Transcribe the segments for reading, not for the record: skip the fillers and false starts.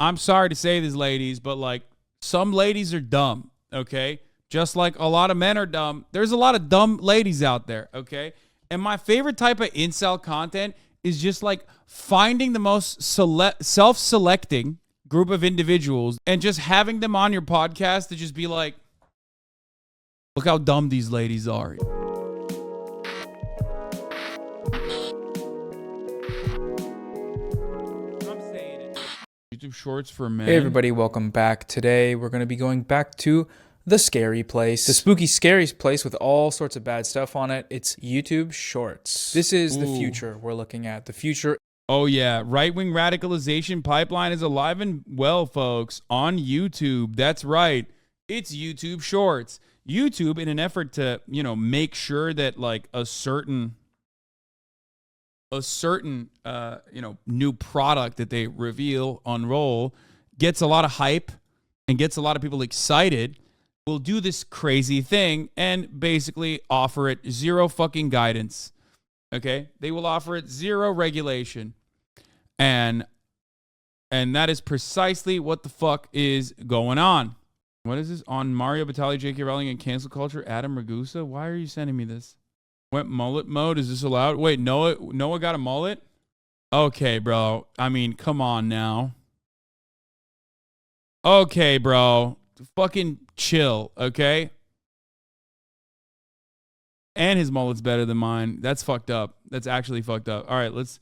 I'm sorry to say this, ladies, but like some ladies are dumb, okay? Just like a lot of men are dumb. There's a lot of dumb ladies out there, okay? And my favorite type of incel content is just like finding the most self-selecting group of individuals and just having them on your podcast to just be like, look how dumb these ladies are. YouTube Shorts for men. Hey everybody, welcome back. Today we're going to be going back to the scary place, the spooky scary place with all sorts of bad stuff on it. It's YouTube Shorts. This is the future we're looking at. The future. Oh yeah, right-wing radicalization pipeline is alive and well, folks, on YouTube. That's right. It's YouTube Shorts. YouTube, in an effort to, make sure that like a certain new product that they reveal, unroll, gets a lot of hype and gets a lot of people excited, will do this crazy thing and basically offer it zero fucking guidance. Okay? They will offer it zero regulation. And that is precisely what the fuck is going on. What is this? On Mario Batali, J.K. Rowling, and cancel culture, Adam Ragusa? Why are you sending me this? What, mullet mode? Is this allowed? Wait, Noah got a mullet? Okay, bro. I mean, come on now. Okay, bro. Fucking chill, okay? And his mullet's better than mine. That's fucked up. That's actually fucked up. All right, let's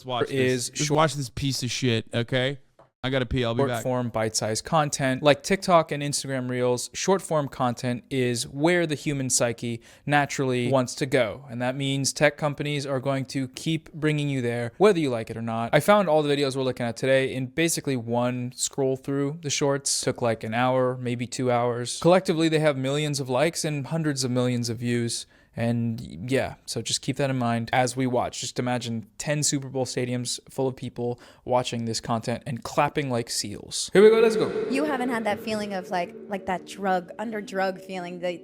watch this. Let's watch this piece of shit, okay? I gotta pee. I'll be back. Short form, bite-sized content. Like TikTok and Instagram Reels, short form content is where the human psyche naturally wants to go. And that means tech companies are going to keep bringing you there, whether you like it or not. I found all the videos we're looking at today in basically one scroll through the shorts. Took like an hour, maybe 2 hours. Collectively, they have millions of likes and hundreds of millions of views. And yeah, so just keep that in mind as we watch. Just imagine 10 Super Bowl stadiums full of people watching this content and clapping like seals. Here we go, let's go. You haven't had that feeling of like that drug feeling, the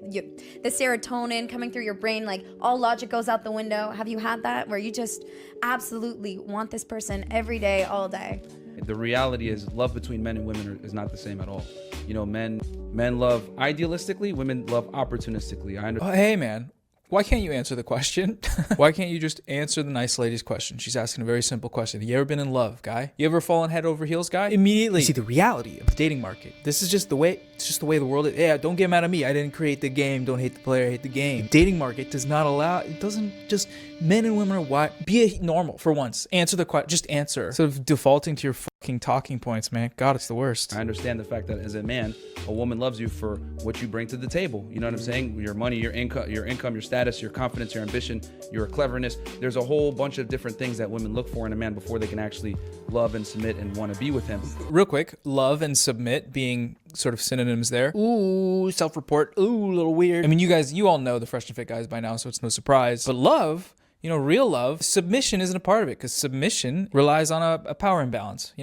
serotonin coming through your brain, like all logic goes out the window. Have you had that where you just absolutely want this person every day, all day? The reality is love between men and women is not the same at all. You know, men love idealistically, women love opportunistically. Oh, hey man. Why can't you answer the question? Why can't you just answer the nice lady's question? She's asking a very simple question. You ever been in love, guy? You ever fallen head over heels, guy? Immediately. You see the reality of the dating market. This is just the way, it's just the way the world is. Yeah, don't get mad at me. I didn't create the game. Don't hate the player, hate the game. The dating market does not allow, it doesn't just, men and women are what? Be normal for once. Answer the question, just answer. Instead of defaulting to your fucking talking points, man. God, it's the worst. I understand the fact that as a man, a woman loves you for what you bring to the table. You know what I'm saying? Your money, your income, your status, your confidence, your ambition, your cleverness. There's a whole bunch of different things that women look for in a man before they can actually love and submit and want to be with him. Real quick, love and submit being sort of synonyms there. Ooh, self-report. Ooh, a little weird. I mean, you all know the Fresh and Fit guys by now, so it's no surprise. But love, real love, submission isn't a part of it because submission relies on a power imbalance,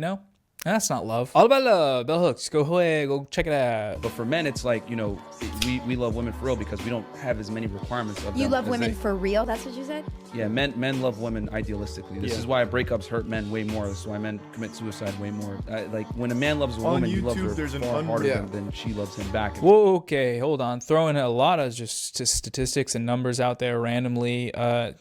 That's not love. All about love. Bell hooks. Go check it out. But for men, it's like, we love women for real because we don't have as many requirements of them. You love women for real? That's what you said? Yeah, men love women idealistically. This is why breakups hurt men way more. This is why men commit suicide way more. Like when a man loves a woman, he loves her far harder than she loves him back. Whoa, okay, hold on. Throwing a lot of just statistics and numbers out there randomly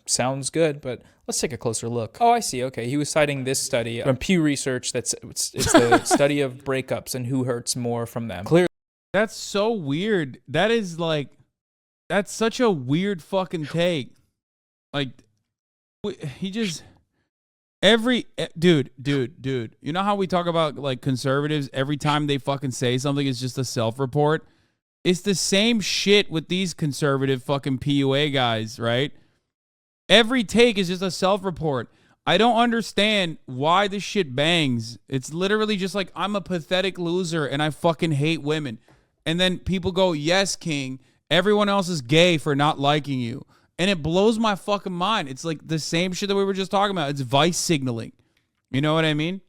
sounds good, but let's take a closer look. Oh, I see. Okay, he was citing this study from Pew Research. It's the study of breakups and who hurts more from them. Clearly, that's so weird. That's such a weird fucking take. Like, he just dude. You know how we talk about like conservatives? Every time they fucking say something, it's just a self-report. It's the same shit with these conservative fucking PUA guys, right? Every take is just a self-report. I don't understand why this shit bangs. It's literally just like, I'm a pathetic loser and I fucking hate women. And then people go, yes, King, everyone else is gay for not liking you. And it blows my fucking mind. It's like the same shit that we were just talking about. It's vice signaling. You know what I mean?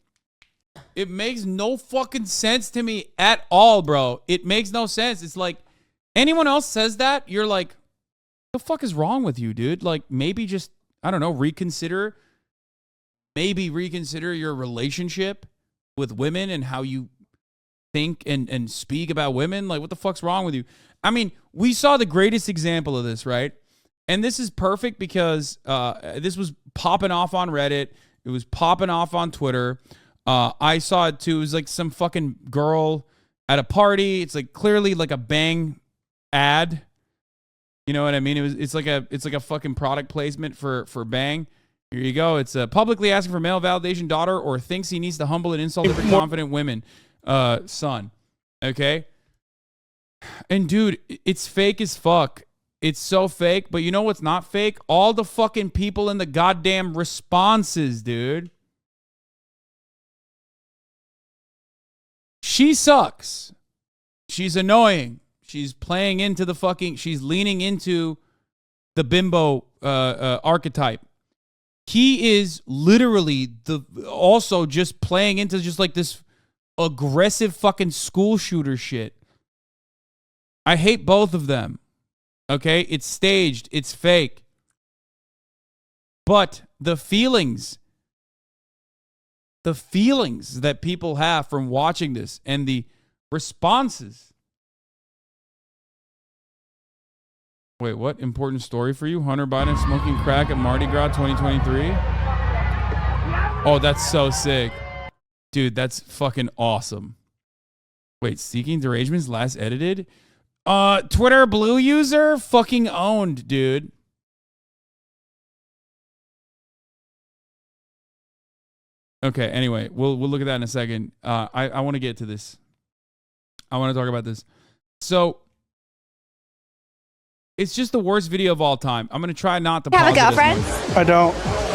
It makes no fucking sense to me at all, bro. It makes no sense. It's like, anyone else says that, you're like, what the fuck is wrong with you, dude? Like, maybe just, I don't know, reconsider your relationship. with women and how you think and speak about women. Like, what the fuck's wrong with you? I mean, we saw the greatest example of this, right? And this is perfect because this was popping off on Reddit. It was popping off on Twitter. I saw it too. It was like some fucking girl at a party. It's like clearly like a Bang ad. You know what I mean? It's like a fucking product placement for Bang. Here you go. It's publicly asking for male validation, daughter, or thinks he needs to humble and insult every confident women, son. Okay. And dude, it's fake as fuck. It's so fake. But you know what's not fake? All the fucking people in the goddamn responses, dude. She sucks. She's annoying. She's playing into the fucking, she's leaning into the bimbo archetype. He is literally also just playing into just like this aggressive fucking school shooter shit. I hate both of them. Okay? It's staged. It's fake. But the feelings that people have from watching this and the responses. Wait, what important story for you? Hunter Biden smoking crack at Mardi Gras 2023? Oh, that's so sick. Dude, that's fucking awesome. Wait, Seeking Derangement's last edited? Twitter Blue user? Fucking owned, dude. Okay, anyway, we'll look at that in a second. I want to get to this. I want to talk about this. So, it's just the worst video of all time. I'm going to try not to pause. Have a girlfriend? I don't.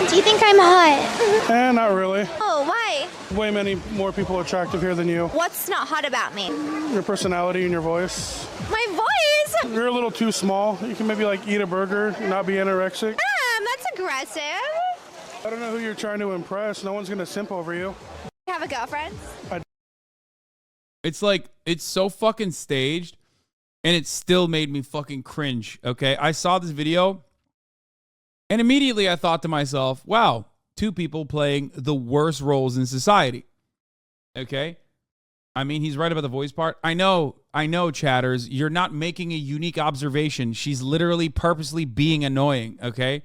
Do you think I'm hot? Not really. Oh, why? Way many more people attractive here than you. What's not hot about me? Your personality and your voice. My voice? You're a little too small. You can maybe like eat a burger, not be anorexic. That's aggressive. I don't know who you're trying to impress. No one's going to simp over you. Have a girlfriend? It's like, it's so fucking staged. And it still made me fucking cringe, okay? I saw this video, and immediately I thought to myself, wow, two people playing the worst roles in society, okay? I mean, he's right about the voice part. I know, chatters, you're not making a unique observation. She's literally purposely being annoying, okay?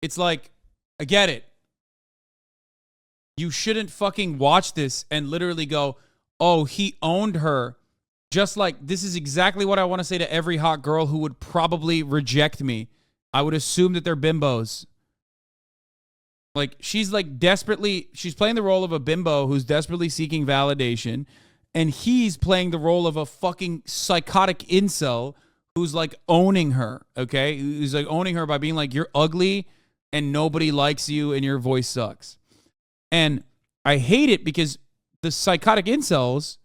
It's like, I get it. You shouldn't fucking watch this and literally go, oh, he owned her. Just like, this is exactly what I want to say to every hot girl who would probably reject me. I would assume that they're bimbos. Like, she's like desperately, she's playing the role of a bimbo who's desperately seeking validation. And he's playing the role of a fucking psychotic incel who's like owning her, okay? Who's like owning her by being like, you're ugly and nobody likes you and your voice sucks. And I hate it because the psychotic incels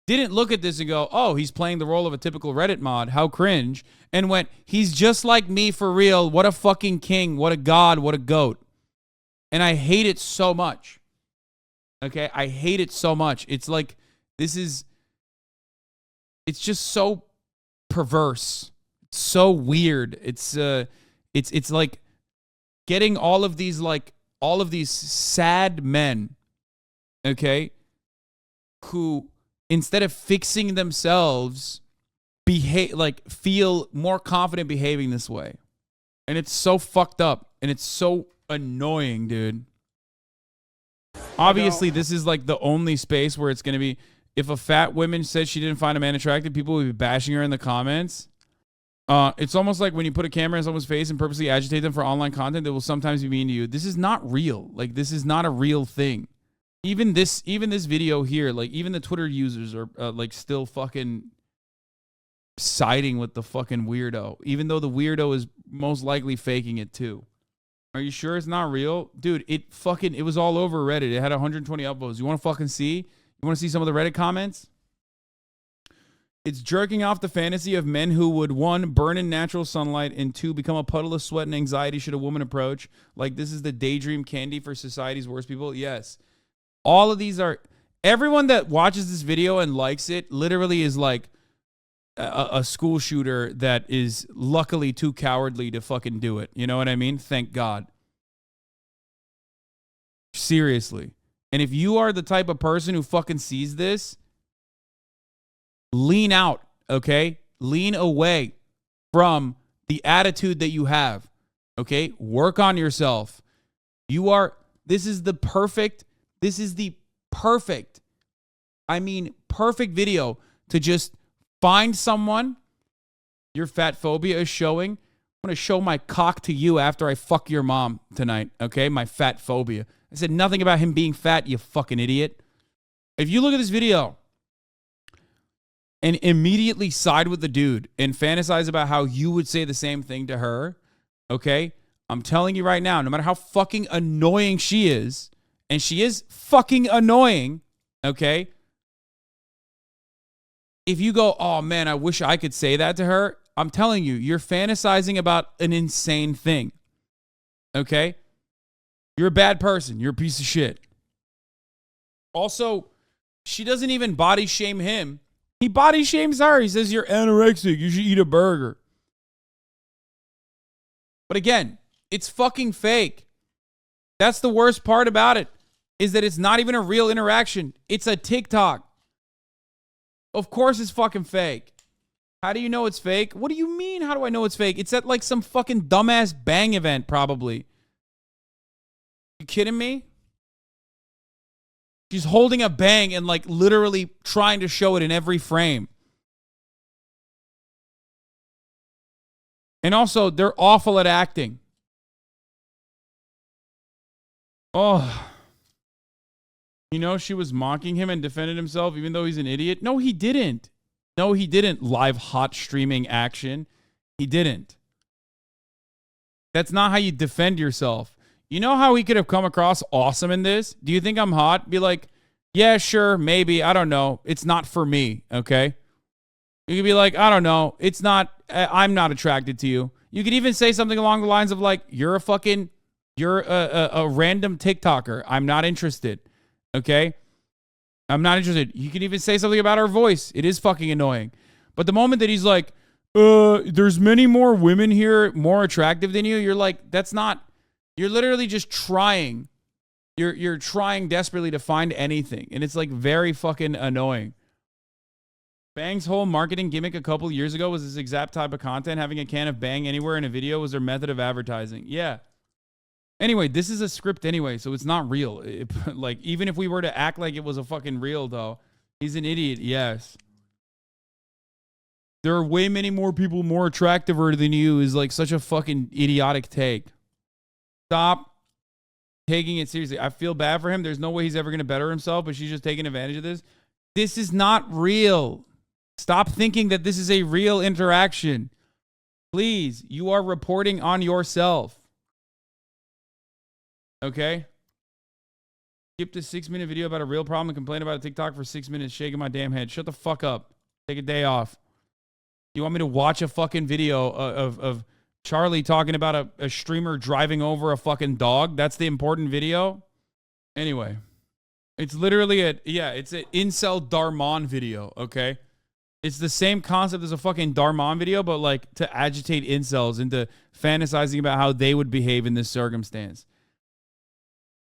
didn't look at this and go, oh, he's playing the role of a typical Reddit mod. How cringe. And went, he's just like me for real. What a fucking king. What a god. What a goat. And I hate it so much. Okay? I hate it so much. It's like, it's just so perverse. It's so weird. It's like getting all of these sad men, okay, who instead of fixing themselves feel more confident behaving this way. And it's so fucked up and it's so annoying, dude. Obviously, this is like the only space where it's going to be, if a fat woman says she didn't find a man attractive, people will be bashing her in the comments. It's almost like when you put a camera in someone's face and purposely agitate them for online content that will sometimes be mean to you. This is not real. Like, this is not a real thing. Even this video here, like, even the Twitter users are like still fucking siding with the fucking weirdo, even though the weirdo is most likely faking it too. Are you sure it's not real? Dude, it was all over Reddit. It had 120 upvotes. You want to fucking see? You want to see some of the Reddit comments? It's jerking off the fantasy of men who would, 1, burn in natural sunlight, and 2, become a puddle of sweat and anxiety should a woman approach. Like, this is the daydream candy for society's worst people. Yes. All of these are, everyone that watches this video and likes it literally is like a school shooter that is luckily too cowardly to fucking do it. You know what I mean? Thank God. Seriously. And if you are the type of person who fucking sees this, lean out, okay? Lean away from the attitude that you have, okay? Work on yourself. This is the perfect video to just find someone your fat phobia is showing. I'm going to show my cock to you after I fuck your mom tonight, okay? My fat phobia. I said nothing about him being fat, you fucking idiot. If you look at this video and immediately side with the dude and fantasize about how you would say the same thing to her, okay? I'm telling you right now, no matter how fucking annoying she is, and she is fucking annoying, okay? If you go, oh man, I wish I could say that to her, I'm telling you, you're fantasizing about an insane thing, okay? You're a bad person. You're a piece of shit. Also, she doesn't even body shame him. He body shames her. He says, you're anorexic. You should eat a burger. But again, it's fucking fake. That's the worst part about it, is that it's not even a real interaction. It's a TikTok. Of course it's fucking fake. How do you know it's fake? What do you mean, how do I know it's fake? It's at like some fucking dumbass bang event, probably. You kidding me? She's holding a bang and like literally trying to show it in every frame. And also, they're awful at acting. Oh. You know, she was mocking him and defended himself even though he's an idiot. No, he didn't. No, he didn't. Live hot streaming action. He didn't. That's not how you defend yourself. You know how he could have come across awesome in this? Do you think I'm hot? Be like, yeah, sure, maybe. I don't know. It's not for me, okay? You could be like, I don't know. It's not, I'm not attracted to you. You could even say something along the lines of like, you're a random TikToker. I'm not interested, okay? I'm not interested. You can even say something about her voice. It is fucking annoying. But the moment that he's like, there's many more women here more attractive than you, you're like, that's not, you're literally just trying. You're trying desperately to find anything. And it's like very fucking annoying. Bang's whole marketing gimmick a couple years ago was this exact type of content. Having a can of Bang anywhere in a video was their method of advertising. Yeah. Anyway, this is a script anyway, so it's not real. Like, even if we were to act like it was a fucking real, though, he's an idiot, yes. There are way many more people more attractive than you is like such a fucking idiotic take. Stop taking it seriously. I feel bad for him. There's no way he's ever going to better himself, but she's just taking advantage of this. This is not real. Stop thinking that this is a real interaction. Please, you are reporting on yourself. Okay? Skip this 6-minute video about a real problem and complain about a TikTok for 6 minutes, shaking my damn head. Shut the fuck up. Take a day off. You want me to watch a fucking video of Charlie talking about a streamer driving over a fucking dog? That's the important video? Anyway. It's literally it's an Incel Darman video, okay? It's the same concept as a fucking Darman video, but like to agitate incels into fantasizing about how they would behave in this circumstance.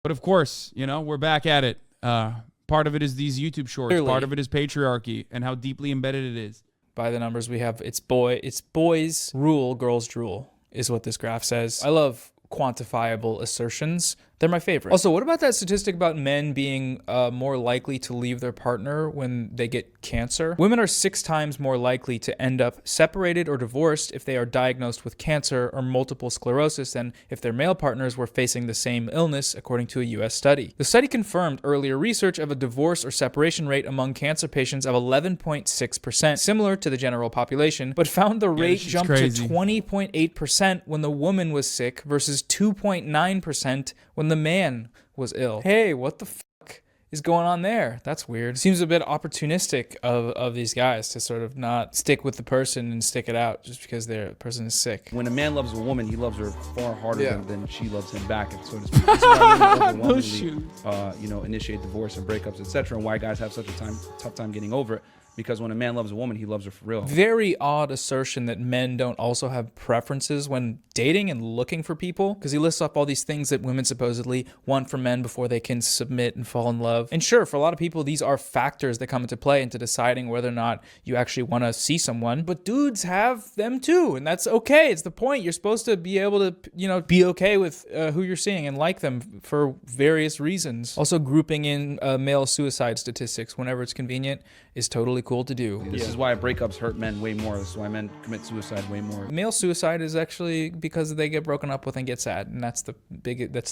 But of course, you know, we're back at it. Part of it is these YouTube shorts. Clearly. Part of it is patriarchy and how deeply embedded it is. By the numbers we have, it's boys rule, girls drool, is what this graph says. I love quantifiable assertions. They're my favorite. Also, what about that statistic about men being more likely to leave their partner when they get cancer? Women are 6 times more likely to end up separated or divorced if they are diagnosed with cancer or multiple sclerosis than if their male partners were facing the same illness, according to a US study. The study confirmed earlier research of a divorce or separation rate among cancer patients of 11.6%, similar to the general population, but found the rate jumped to 20.8% when the woman was sick versus 2.9% when the man was ill. Hey, what the fuck is going on there? That's weird. Seems a bit opportunistic of these guys to sort of not stick with the person and stick it out just because their person is sick. When a man loves a woman, he loves her far harder than she loves him back, so to speak. This is why women overwhelmingly, initiate divorce and breakups, etc., and why guys have such a tough time getting over it. because when a man loves a woman, he loves her for real. Very odd assertion that men don't also have preferences when dating and looking for people, because he lists off all these things that women supposedly want from men before they can submit and fall in love. And sure, for a lot of people, these are factors that come into play into deciding whether or not you actually want to see someone, but dudes have them too, and that's okay. It's the point. You're supposed to be able to, be okay with who you're seeing and like them for various reasons. Also, grouping in male suicide statistics whenever it's convenient is totally cool to do. This is why breakups hurt men way more. This is why men commit suicide way more. Male suicide is actually because they get broken up with and get sad, and that's the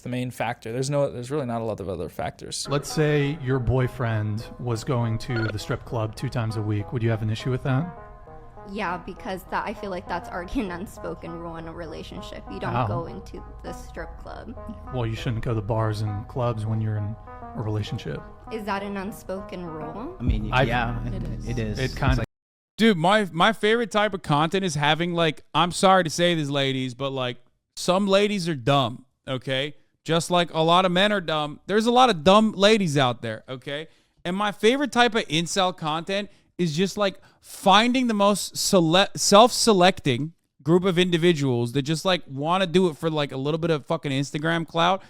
main factor. There's really not a lot of other factors. Let's say your boyfriend was going to the strip club 2 times a week. Would you have an issue with that? Yeah, because I feel like that's already an unspoken rule in a relationship. You don't go into the strip club. Well, you shouldn't go to bars and clubs when you're in a relationship. Is that an unspoken rule? I mean, yeah, it is. It kind of. Dude, my favorite type of content is having, like, I'm sorry to say this, ladies, but, like, some ladies are dumb, okay? Just like a lot of men are dumb. There's a lot of dumb ladies out there, okay? And my favorite type of incel content is just, like, finding the most self-selecting group of individuals that just, like, want to do it for, like, a little bit of fucking Instagram clout,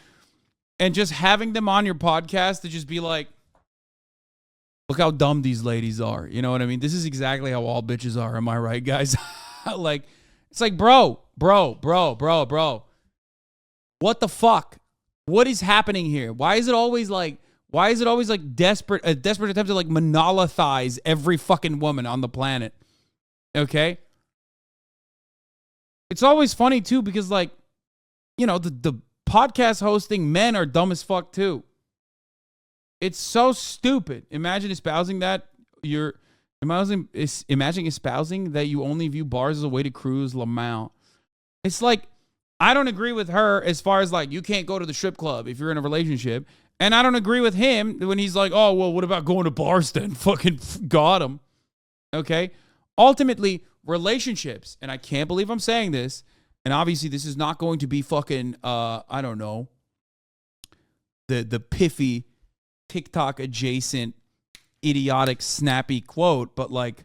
and just having them on your podcast to just be like, look how dumb these ladies are. You know what I mean? This is exactly how all bitches are. Am I right, guys? Like, it's like, bro. What the fuck? What is happening here? Why is it always like desperate attempts to like monolithize every fucking woman on the planet? Okay? It's always funny too, because like, the podcast hosting men are dumb as fuck too. It's so stupid. Imagine espousing that imagine espousing that you only view bars as a way to cruise Lamau. It's like, I don't agree with her as far as like, you can't go to the strip club if you're in a relationship. And I don't agree with him when he's like, oh, well, what about going to bars then? Fucking got him. Okay? Ultimately, relationships, and I can't believe I'm saying this, and obviously this is not going to be fucking, I don't know, the piffy, TikTok adjacent, idiotic, snappy quote, but like,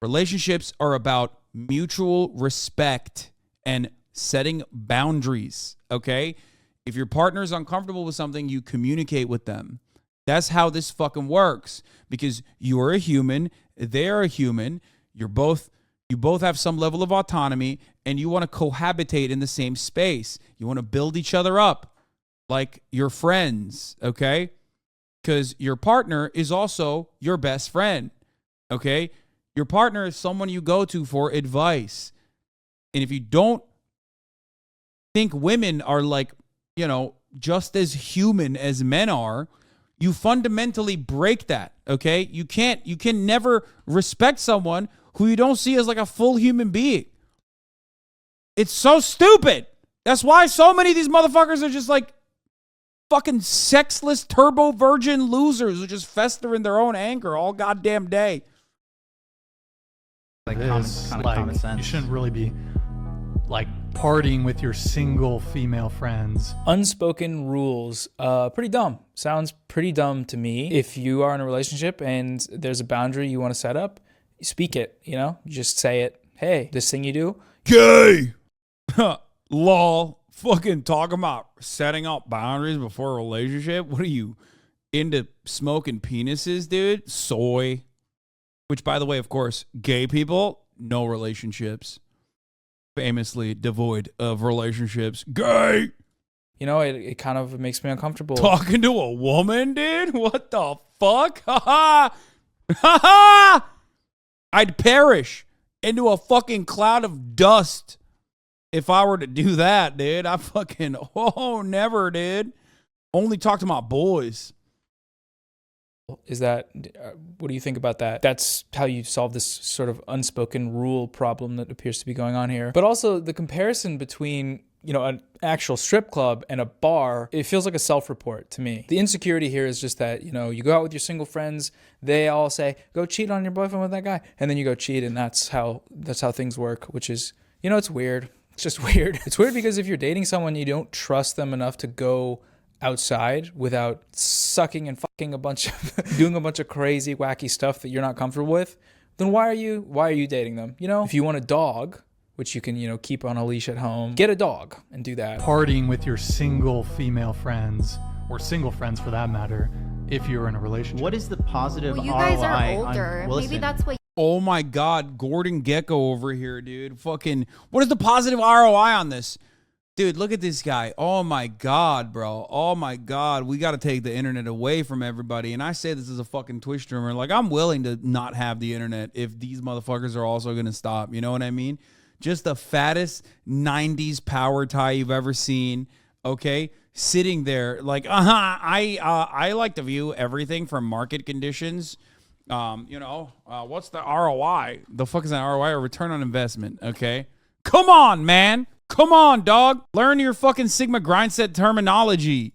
relationships are about mutual respect and setting boundaries, okay? If your partner is uncomfortable with something, you communicate with them. That's how this fucking works, because you are a human, they're a human, you both have some level of autonomy, and you want to cohabitate in the same space. You want to build each other up like your friends, okay? Because your partner is also your best friend, okay? Your partner is someone you go to for advice. And if you don't think women are like, just as human as men are, you fundamentally break that, okay? You can never respect someone who you don't see as like a full human being. It's so stupid. That's why so many of these motherfuckers are just like fucking sexless turbo virgin losers who just fester in their own anger all goddamn day. Like, common sense. You shouldn't really be like partying with your single female friends. Unspoken rules, pretty dumb. Sounds pretty dumb to me. If you are in a relationship and there's a boundary you want to set up, speak it, you just say it. Hey, this thing you do, gay. Lol. Fucking talking about setting up boundaries before a relationship. What are you, into smoking penises, dude? Soy. Which, by the way, of course, gay people, no relationships. Famously devoid of relationships. Gay. It kind of makes me uncomfortable. Talking to a woman, dude? What the fuck? Ha ha. Ha ha. I'd perish into a fucking cloud of dust if I were to do that, dude. I fucking, never, dude. Only talk to my boys. Is that, what do you think about that? That's how you solve this sort of unspoken rule problem that appears to be going on here. But also the comparison between, an actual strip club and a bar, it feels like a self-report to me. The insecurity here is just that, you go out with your single friends, they all say, go cheat on your boyfriend with that guy. And then you go cheat, and that's how things work, which is, it's weird. It's just weird. It's weird because if you're dating someone, you don't trust them enough to go outside without sucking and fucking a bunch of doing a bunch of crazy wacky stuff that you're not comfortable with, then why are you dating them? You know, if you want a dog, which you can, you know, keep on a leash at home, get a dog and do that. Partying with your single female friends, or single friends for that matter, if you're in a relationship. What is the positive Well, you ROI guys are on- older. well, Maybe listen, that's what Oh my God, Gordon Gecko over here, dude. Fucking, what is the positive ROI on this? Dude, look at this guy. Oh my God, bro. Oh my God. We got to take the internet away from everybody. And I say this as a fucking Twitch streamer. Like, I'm willing to not have the internet if these motherfuckers are also going to stop. You know what I mean? Just the fattest 90s power tie you've ever seen. Okay? Sitting there like, I like to view everything from market conditions. What's the ROI? The fuck is an ROI or return on investment? Okay. Come on, man. Come on, dog. Learn your fucking Sigma grindset terminology.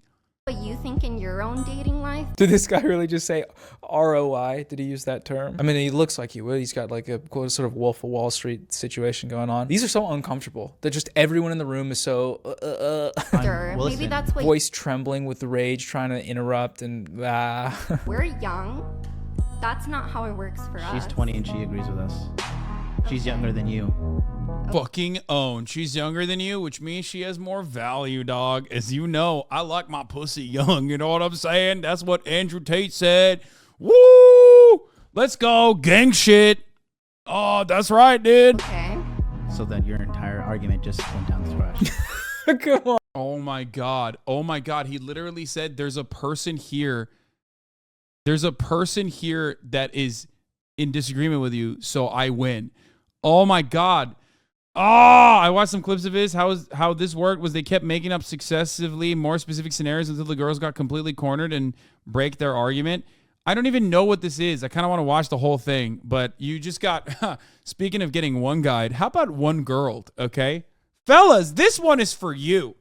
you think in your own dating life. Did this guy really just say ROI? Did he use that term? I mean, he looks like he would. He's got like a sort of Wolf of Wall Street situation going on. These are so uncomfortable. They're just everyone in the room is so Maybe that's what voice trembling with rage, trying to interrupt and we're young. That's not how it works for us. She's 20 and she agrees with us. She's younger than you. Fucking own. She's younger than you, which means she has more value, dog. As you know, I like my pussy young. You know what I'm saying? That's what Andrew Tate said. Woo! Let's go. Gang shit. Oh, that's right, dude. Okay. So then your entire argument just went down the trash. Come on. Oh my God. Oh my God. He literally said there's a person here. There's a person here that is in disagreement with you, so I win. Oh my God. Oh, I watched some clips of his. How this worked was they kept making up successively more specific scenarios until the girls got completely cornered and break their argument. I don't even know what this is. I kind of want to watch the whole thing, but you just got, speaking of getting one guide, how about one girl, okay? Fellas, this one is for you.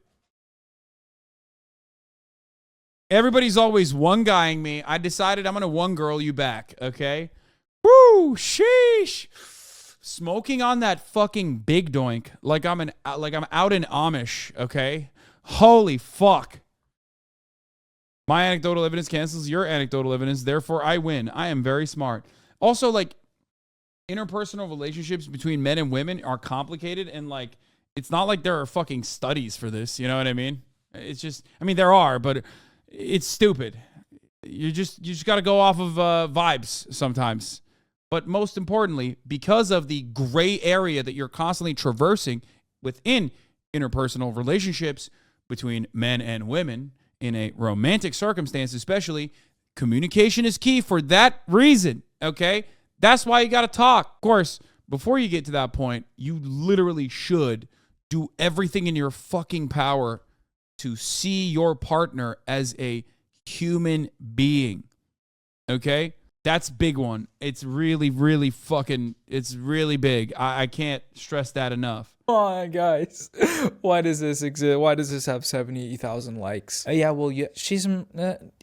Everybody's always one guying me. I decided I'm going to one girl you back, okay? Woo, sheesh. Smoking on that fucking big doink like I'm out in Amish, okay? Holy fuck. My anecdotal evidence cancels your anecdotal evidence, therefore I win. I am very smart. Also, like, interpersonal relationships between men and women are complicated, and like, it's not like there are fucking studies for this, you know what I mean? It's just, I mean, there are, but it's stupid. You just got to go off of vibes sometimes. But most importantly, because of the gray area that you're constantly traversing within interpersonal relationships between men and women in a romantic circumstance, especially, communication is key for that reason, okay? That's why you got to talk. Of course, before you get to that point, you literally should do everything in your fucking power to see your partner as a human being, okay? That's big one. It's really, really fucking, it's really big. I can't stress that enough. Come on, guys. Why does this exist? Why does this have 70,000 likes? Yeah, well, she's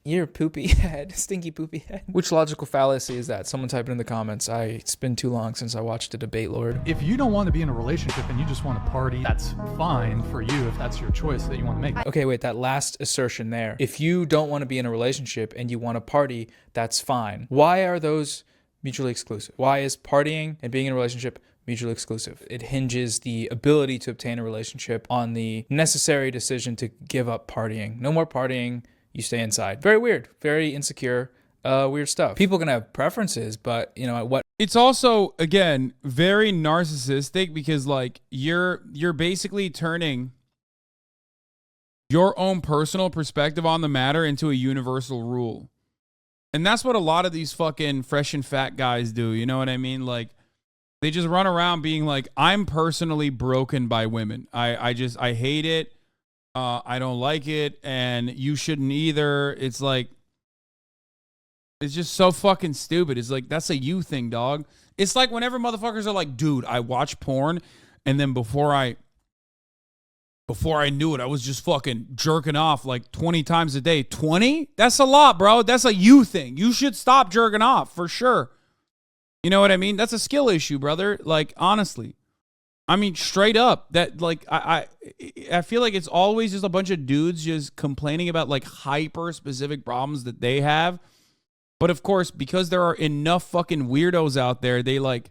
you're a poopy head, stinky poopy head. Which logical fallacy is that? Someone type it in the comments. It's been too long since I watched a debate, Lord. If you don't want to be in a relationship and you just want to party, that's fine for you if that's your choice that you want to make. Okay, wait, that last assertion there. If you don't want to be in a relationship and you want to party, that's fine. Why are those mutually exclusive? Why is partying and being in a relationship mutually exclusive? It hinges the ability to obtain a relationship on the necessary decision to give up partying. No more partying, you stay inside. Very weird, very insecure, weird stuff. People can have preferences, but you know what? It's also, again, very narcissistic because like you're basically turning your own personal perspective on the matter into a universal rule. And that's what a lot of these fucking fresh and fat guys do. You know what I mean? Like, they just run around being like, I'm personally broken by women. I hate it. I don't like it. And you shouldn't either. It's like, it's just so fucking stupid. It's like, that's a you thing, dog. It's like whenever motherfuckers are like, dude, I watch porn. And then before I knew it, I was just fucking jerking off like 20 times a day. 20? That's a lot, bro. That's a you thing. You should stop jerking off for sure. You know what I mean? That's a skill issue, brother. Like, honestly. I mean, straight up, that like I feel like it's always just a bunch of dudes just complaining about like hyper specific problems that they have. But of course, because there are enough fucking weirdos out there, they like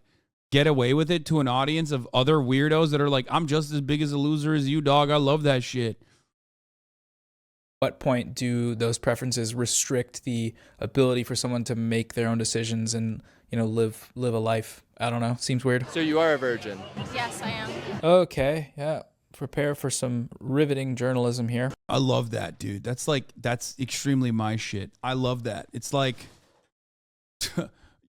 get away with it to an audience of other weirdos that are like, I'm just as big as a loser as you, dog. I love that shit. What point do those preferences restrict the ability for someone to make their own decisions and, you know, live a life? I don't know. Seems weird. So you are a virgin? Yes, I am. Okay, yeah. Prepare for some riveting journalism here. I love that, dude. That's extremely my shit. I love that. It's like,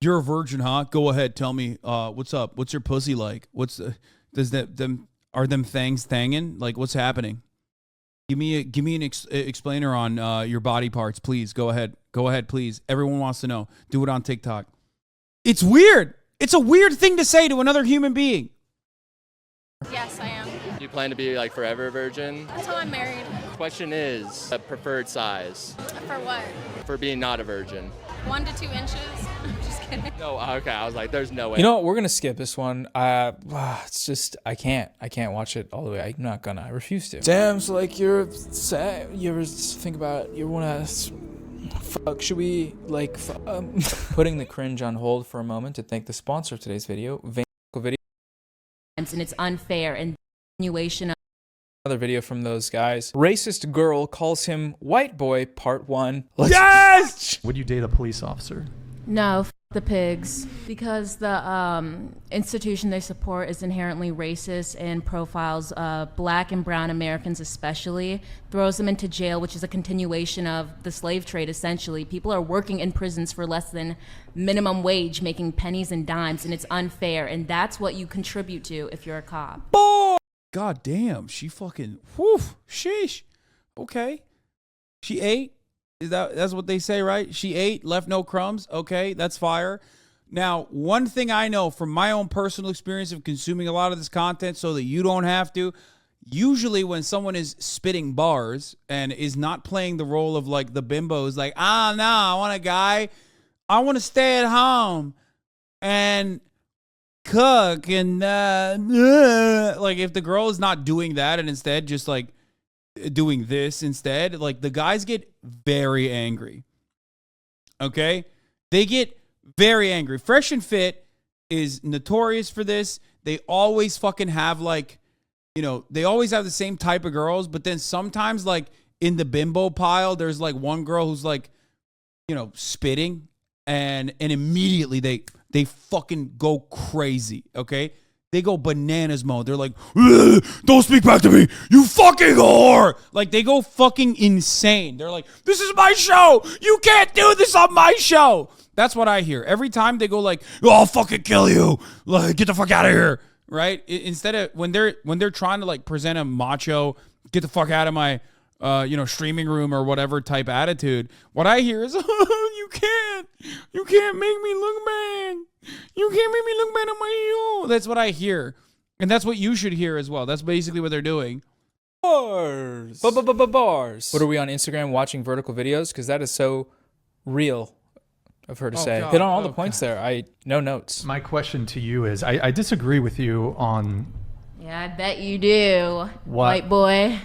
you're a virgin, huh? Go ahead, tell me, what's up? What's your pussy like? Are them things thangin'? Like, what's happening? Give me an explainer on your body parts, please. Go ahead, please. Everyone wants to know. Do it on TikTok. It's weird. It's a weird thing to say to another human being. Yes, I am. Do you plan to be like forever a virgin? Until I'm married. Question is, a preferred size For what? for being not a virgin? 1 to 2 inches? Just kidding. No, okay. I was like, there's no way. You know what? We're gonna skip this one. It's just I can't watch it all the way. I'm not gonna. I refuse to. Damn. So like you're sad. You ever think about you wanna fuck? Should we like putting the cringe on hold for a moment to thank the sponsor of today's video, video. And it's unfair and continuation of Another video from those guys. Racist girl calls him white boy. Part 1. Yes. Would you date a police officer? no, f the pigs, because the institution they support is inherently racist and profiles black and brown Americans especially, throws them into jail, which is a continuation of the slave trade essentially. People are working in prisons for less than minimum wage, making pennies and dimes, and it's unfair, and that's what you contribute to if you're a cop. God damn, she fucking, whew, sheesh. Okay. She ate. That's what they say, right? She ate, left no crumbs. Okay, that's fire. Now, one thing I know from my own personal experience of consuming a lot of this content so that you don't have to, usually when someone is spitting bars and is not playing the role of like the bimbos, like, no, I want a guy, I want to stay at home and cook and like if the girl is not doing that and instead just like doing this instead, like the guys get very angry. Okay? They get very angry. Fresh and Fit is notorious for this. They always fucking have like, you know, they always have the same type of girls, but then sometimes like in the bimbo pile, there's like one girl who's like, you know, spitting and immediately they fucking go crazy, okay? They go bananas mode. They're like, don't speak back to me, you fucking whore. Like, they go fucking insane. They're like, this is my show. You can't do this on my show. That's what I hear. Every time they go like, I'll fucking kill you. Like, get the fuck out of here, right? Instead of, when they're trying to, like, present a macho, get the fuck out of my, streaming room or whatever type attitude, what I hear is, you can't make me look bad. You can't make me look bad on my show. That's what I hear. And that's what you should hear as well. That's basically what they're doing. Bars. Bars. What are we on Instagram watching vertical videos? Because that is so real of her to say. God. Hit on all the points there. No notes. My question to you is, I disagree with you on... Yeah, I bet you do, What? white boy.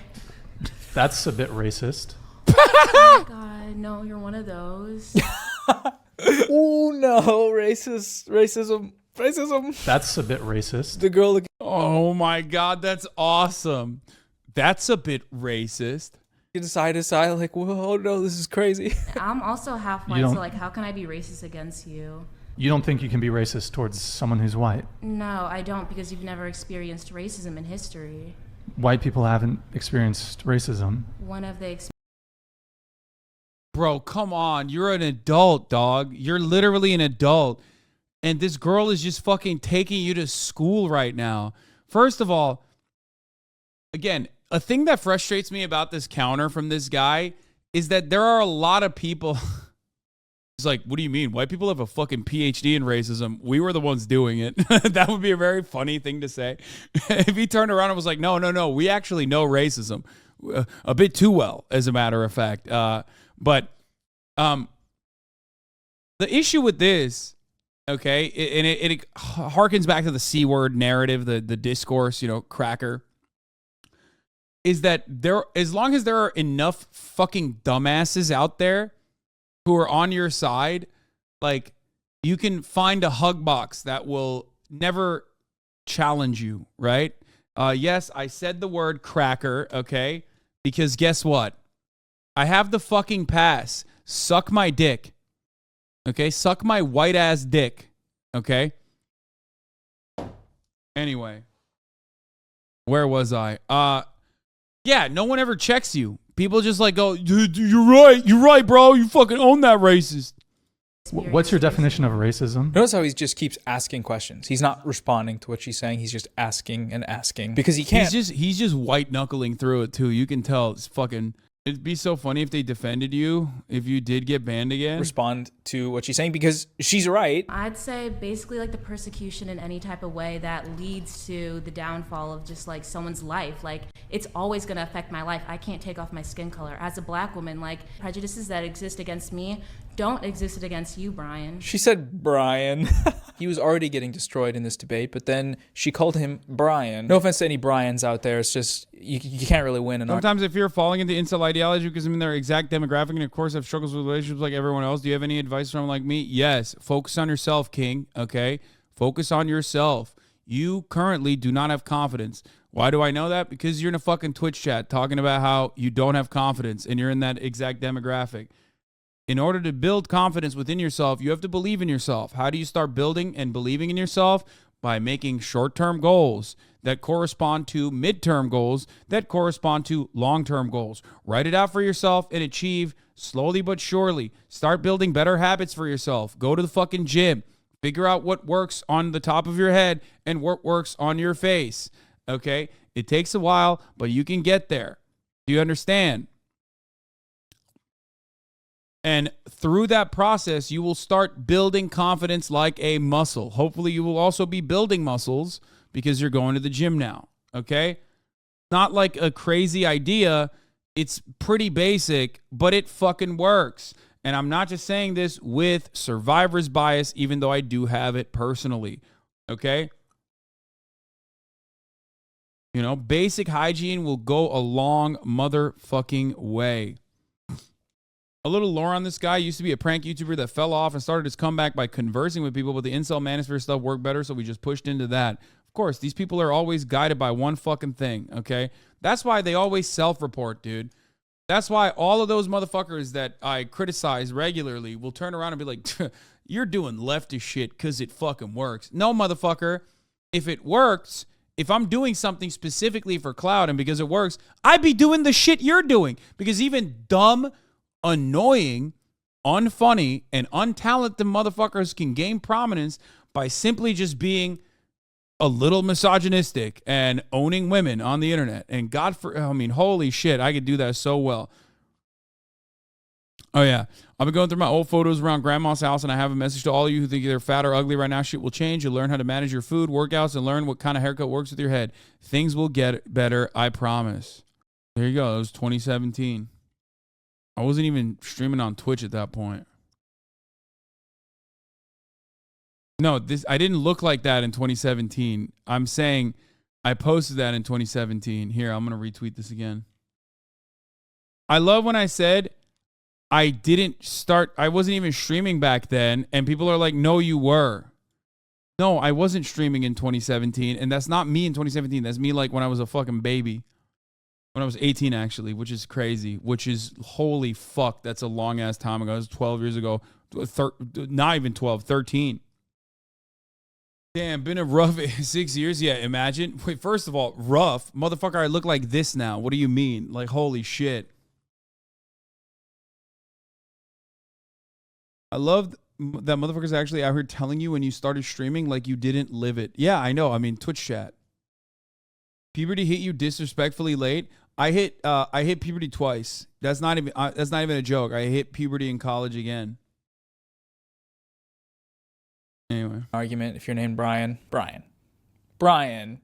That's a bit racist. Oh my God, no, you're one of those. Oh no, racism. That's a bit racist. The girl. Oh my God, that's awesome. That's a bit racist. Side to side, like, oh no, this is crazy. I'm also half white, so like, how can I be racist against you? You don't think you can be racist towards someone who's white? No, I don't, because you've never experienced racism in history. White people haven't experienced racism. One of the Bro, come on. You're an adult, dog. You're literally an adult. And this girl is just fucking taking you to school right now. First of all, again, a thing that frustrates me about this counter from this guy is that there are a lot of people. It's like, what do you mean? White people have a fucking PhD in racism. We were the ones doing it. That would be a very funny thing to say. If he turned around and was like, no, we actually know racism a bit too well, as a matter of fact. But the issue with this, okay, and it harkens back to the C word narrative, the discourse, cracker, is that as long as there are enough fucking dumbasses out there who are on your side, like, you can find a hug box that will never challenge you, right? Yes, I said the word cracker, okay? Because guess what? I have the fucking pass. Suck my dick. Okay? Suck my white ass dick. Okay? Anyway. Where was I? Yeah, no one ever checks you. People just like go, dude, you're right, bro. You fucking own that racist. What's your definition of racism? Notice how he just keeps asking questions. He's not responding to what she's saying. He's just asking and asking because he can't. He's just white knuckling through it too. You can tell it's fucking. It'd be so funny if they defended you if you did get banned again. Respond to what she's saying because she's right. I'd say basically like the persecution in any type of way that leads to the downfall of just like someone's life. Like, it's always going to affect my life. I can't take off my skin color. As a black woman, like, prejudices that exist against me don't exist against you, Brian. She said Brian. He was already getting destroyed in this debate, but then she called him Brian. No offense to any Brians out there. It's just, you can't really win. Sometimes if you're falling into incel ideology because I'm in their exact demographic and of course have struggles with relationships like everyone else, do you have any advice for someone like me? Yes. Focus on yourself, King. Okay? Focus on yourself. You currently do not have confidence. Why do I know that? Because you're in a fucking Twitch chat talking about how you don't have confidence and you're in that exact demographic. In order to build confidence within yourself, you have to believe in yourself. How do you start building and believing in yourself? By making short-term goals that correspond to midterm goals that correspond to long-term goals. Write it out for yourself and achieve slowly but surely. Start building better habits for yourself. Go to the fucking gym. Figure out what works on the top of your head and what works on your face. Okay? It takes a while, but you can get there. Do you understand? And through that process, you will start building confidence like a muscle. Hopefully, you will also be building muscles because you're going to the gym now, okay? Not like a crazy idea. It's pretty basic, but it fucking works. And I'm not just saying this with survivor's bias, even though I do have it personally, okay? Basic hygiene will go a long motherfucking way. A little lore on this guy. Used to be a prank YouTuber that fell off and started his comeback by conversing with people, but the incel manosphere stuff worked better, so we just pushed into that. Of course, these people are always guided by one fucking thing, okay? That's why they always self-report, dude. That's why all of those motherfuckers that I criticize regularly will turn around and be like, you're doing leftist shit because it fucking works. No, motherfucker. If it works, if I'm doing something specifically for clout and because it works, I'd be doing the shit you're doing. Because even dumb, annoying, unfunny, and untalented motherfuckers can gain prominence by simply just being a little misogynistic and owning women on the internet. And holy shit, I could do that so well. Oh yeah, I've been going through my old photos around grandma's house, and I have a message to all of you who think they're fat or ugly right now. Shit will change. You'll learn how to manage your food, workouts, and learn what kind of haircut works with your head. Things will get better, I promise. There you go. It was 2017. I wasn't even streaming on Twitch at that point. No, I didn't look like that in 2017. I'm saying I posted that in 2017. Here, I'm going to retweet this again. I love when I said I wasn't even streaming back then, and people are like, no, you were. No, I wasn't streaming in 2017, and that's not me in 2017. That's me like when I was a fucking baby. When I was 18, actually, which is crazy, which is holy fuck. That's a long ass time ago. It was 12 years ago. Not even 12, 13. Damn, been a rough 6 years. Yeah, imagine. Wait, first of all, rough. Motherfucker, I look like this now. What do you mean? Like, holy shit. I love that motherfuckers actually out here telling you when you started streaming like you didn't live it. Yeah, I know. I mean, Twitch chat. Puberty hit you disrespectfully late. I hit puberty twice. That's not even a joke. I hit puberty in college again. Anyway, argument if you're named Brian. And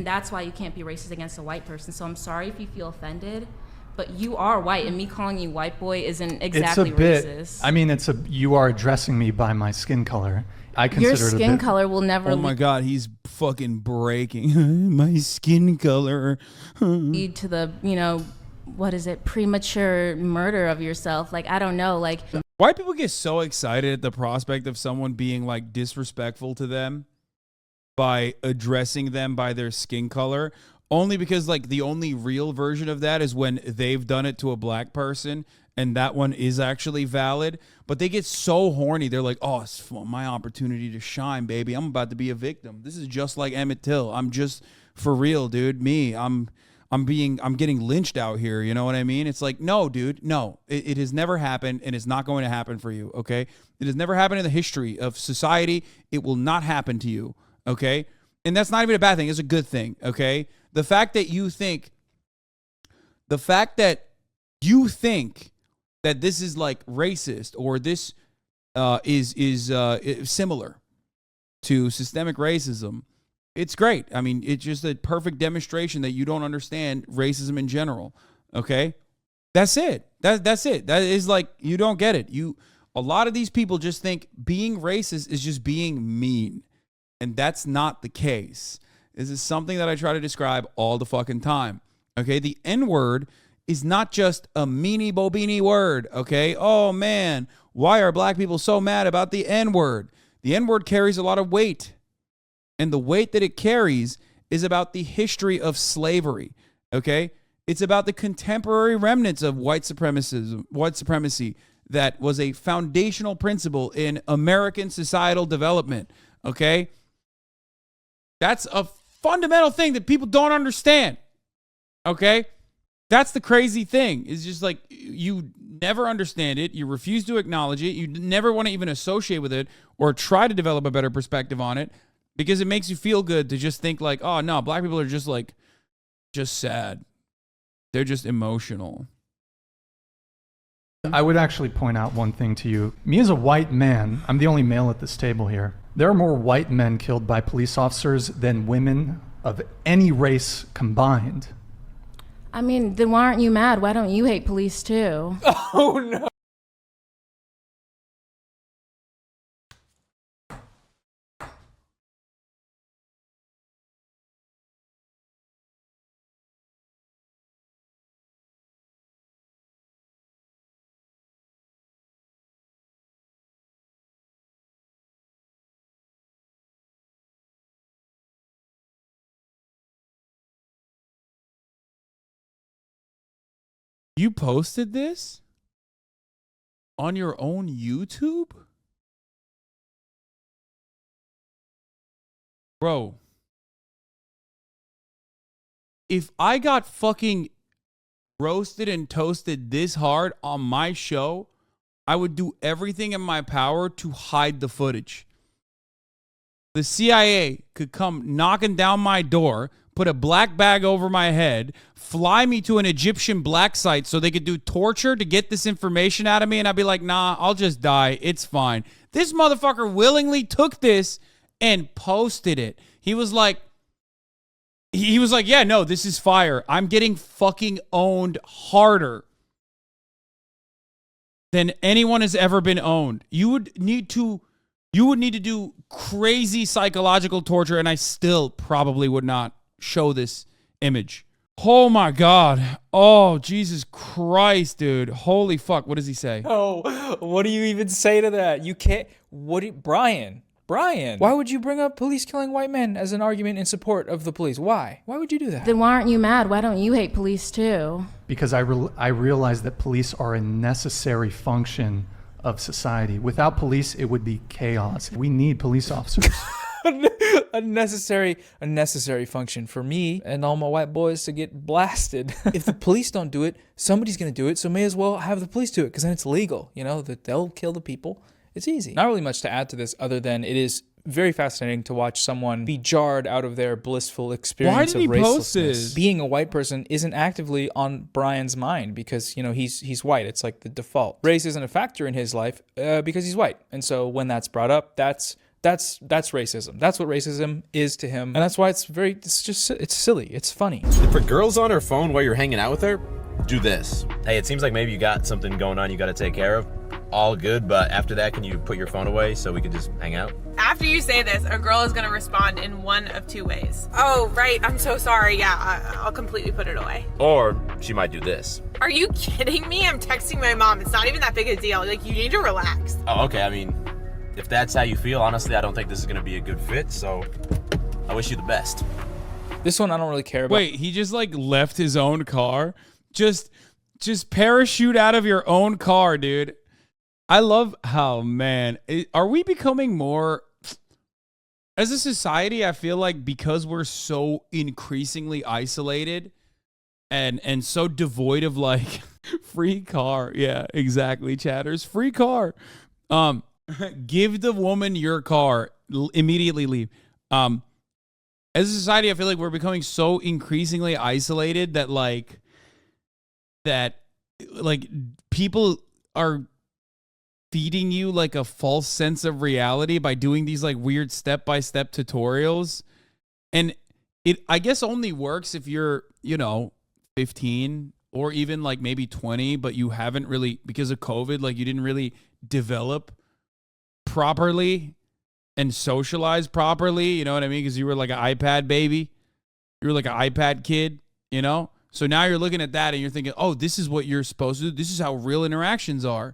that's why you can't be racist against a white person. So I'm sorry if you feel offended, But you are white, and me calling you white boy isn't exactly it's a bit, racist. I mean, you are addressing me by my skin color. I consider your it a skin bit, color will never Oh my God, he's fucking breaking. My skin color. lead to the, you know, what is it, premature murder of yourself. Like, I don't know, like. White people get so excited at the prospect of someone being like disrespectful to them by addressing them by their skin color, only because like the only real version of that is when they've done it to a black person, and that one is actually valid. But they get so horny. They're like, oh, it's my opportunity to shine, baby. I'm about to be a victim. This is just like Emmett Till. I'm just for real, dude. I'm getting lynched out here. You know what I mean? It's like, no, dude, no, it has never happened, and it's not going to happen for you. Okay. It has never happened in the history of society. It will not happen to you. Okay. And that's not even a bad thing. It's a good thing. Okay. The fact that you think that this is like racist, or this is similar to systemic racism, it's great. I mean, it's just a perfect demonstration that you don't understand racism in general. Okay, that's it. That's it. That is like, you don't get it. A lot of these people just think being racist is just being mean, and that's not the case. This is something that I try to describe all the fucking time. Okay, the N-word is not just a meanie bobini word. Okay, oh man, why are black people so mad about the N-word? The N-word carries a lot of weight. And the weight that it carries is about the history of slavery, okay? It's about the contemporary remnants of white supremacy that was a foundational principle in American societal development, okay? That's a fundamental thing that people don't understand, okay? That's the crazy thing. It's just like, you never understand it. You refuse to acknowledge it. You never want to even associate with it or try to develop a better perspective on it, because it makes you feel good to just think like, oh no, black people are just like, just sad. They're just emotional. I would actually point out one thing to you. Me as a white man, I'm the only male at this table here. There are more white men killed by police officers than women of any race combined. I mean, then why aren't you mad? Why don't you hate police too? Oh no. You posted this on your own YouTube? Bro, if I got fucking roasted and toasted this hard on my show, I would do everything in my power to hide the footage. The CIA could come knocking down my door, put a black bag over my head, fly me to an Egyptian black site so they could do torture to get this information out of me, and I'd be like, nah, I'll just die. It's fine. This motherfucker willingly took this and posted it. He was like, yeah, no, this is fire. I'm getting fucking owned harder than anyone has ever been owned. You would need to do crazy psychological torture, and I still probably would not show this image. Oh my God. Oh, Jesus Christ, dude. Holy fuck. What does he say? Oh, what do you even say to that? You can't. Brian, why would you bring up police killing white men as an argument in support of the police? Why would you do that? Then why aren't you mad? Why don't you hate police too? Because I realize that police are a necessary function of society. Without police, it would be chaos. We need police officers. a necessary function for me and all my white boys to get blasted. If the police don't do it, somebody's gonna do it, so may as well have the police do it, because then it's legal, you know, that they'll kill the people. It's easy. Not really much to add to this other than it is very fascinating to watch someone be jarred out of their blissful experience of racelessness. Being a white person isn't actively on Brian's mind because, you know, he's white. It's like the default. Race isn't a factor in his life because he's white. And so when that's brought up, that's racism. That's what racism is to him. And that's why it's silly. It's funny. If a girl's on her phone while you're hanging out with her, do this. Hey, it seems like maybe you got something going on you got to take care of. All good, but after that, can you put your phone away so we can just hang out? After you say this, a girl is going to respond in one of two ways. Oh, right. I'm so sorry. Yeah, I'll completely put it away. Or she might do this. Are you kidding me? I'm texting my mom. It's not even that big a deal. Like, you need to relax. Oh, okay. I mean, if that's how you feel, honestly, I don't think this is going to be a good fit, so I wish you the best. This one I don't really care about. Wait, he just like left his own car? Just parachute out of your own car, dude. I love how, man, are we becoming more, as a society, I feel like because we're so increasingly isolated and so devoid of like free car. Yeah, exactly, chatters. Free car. Give the woman your car, immediately leave. As a society, I feel like we're becoming so increasingly isolated that people are feeding you like a false sense of reality by doing these like weird step-by-step tutorials. And it, I guess, only works if you're, 15 or even like maybe 20, but you haven't really, because of COVID, like you didn't really develop properly and socialize properly. You know what I mean? Because you were like an iPad baby. You were like an iPad kid, So now you're looking at that and you're thinking, oh, this is what you're supposed to do. This is how real interactions are.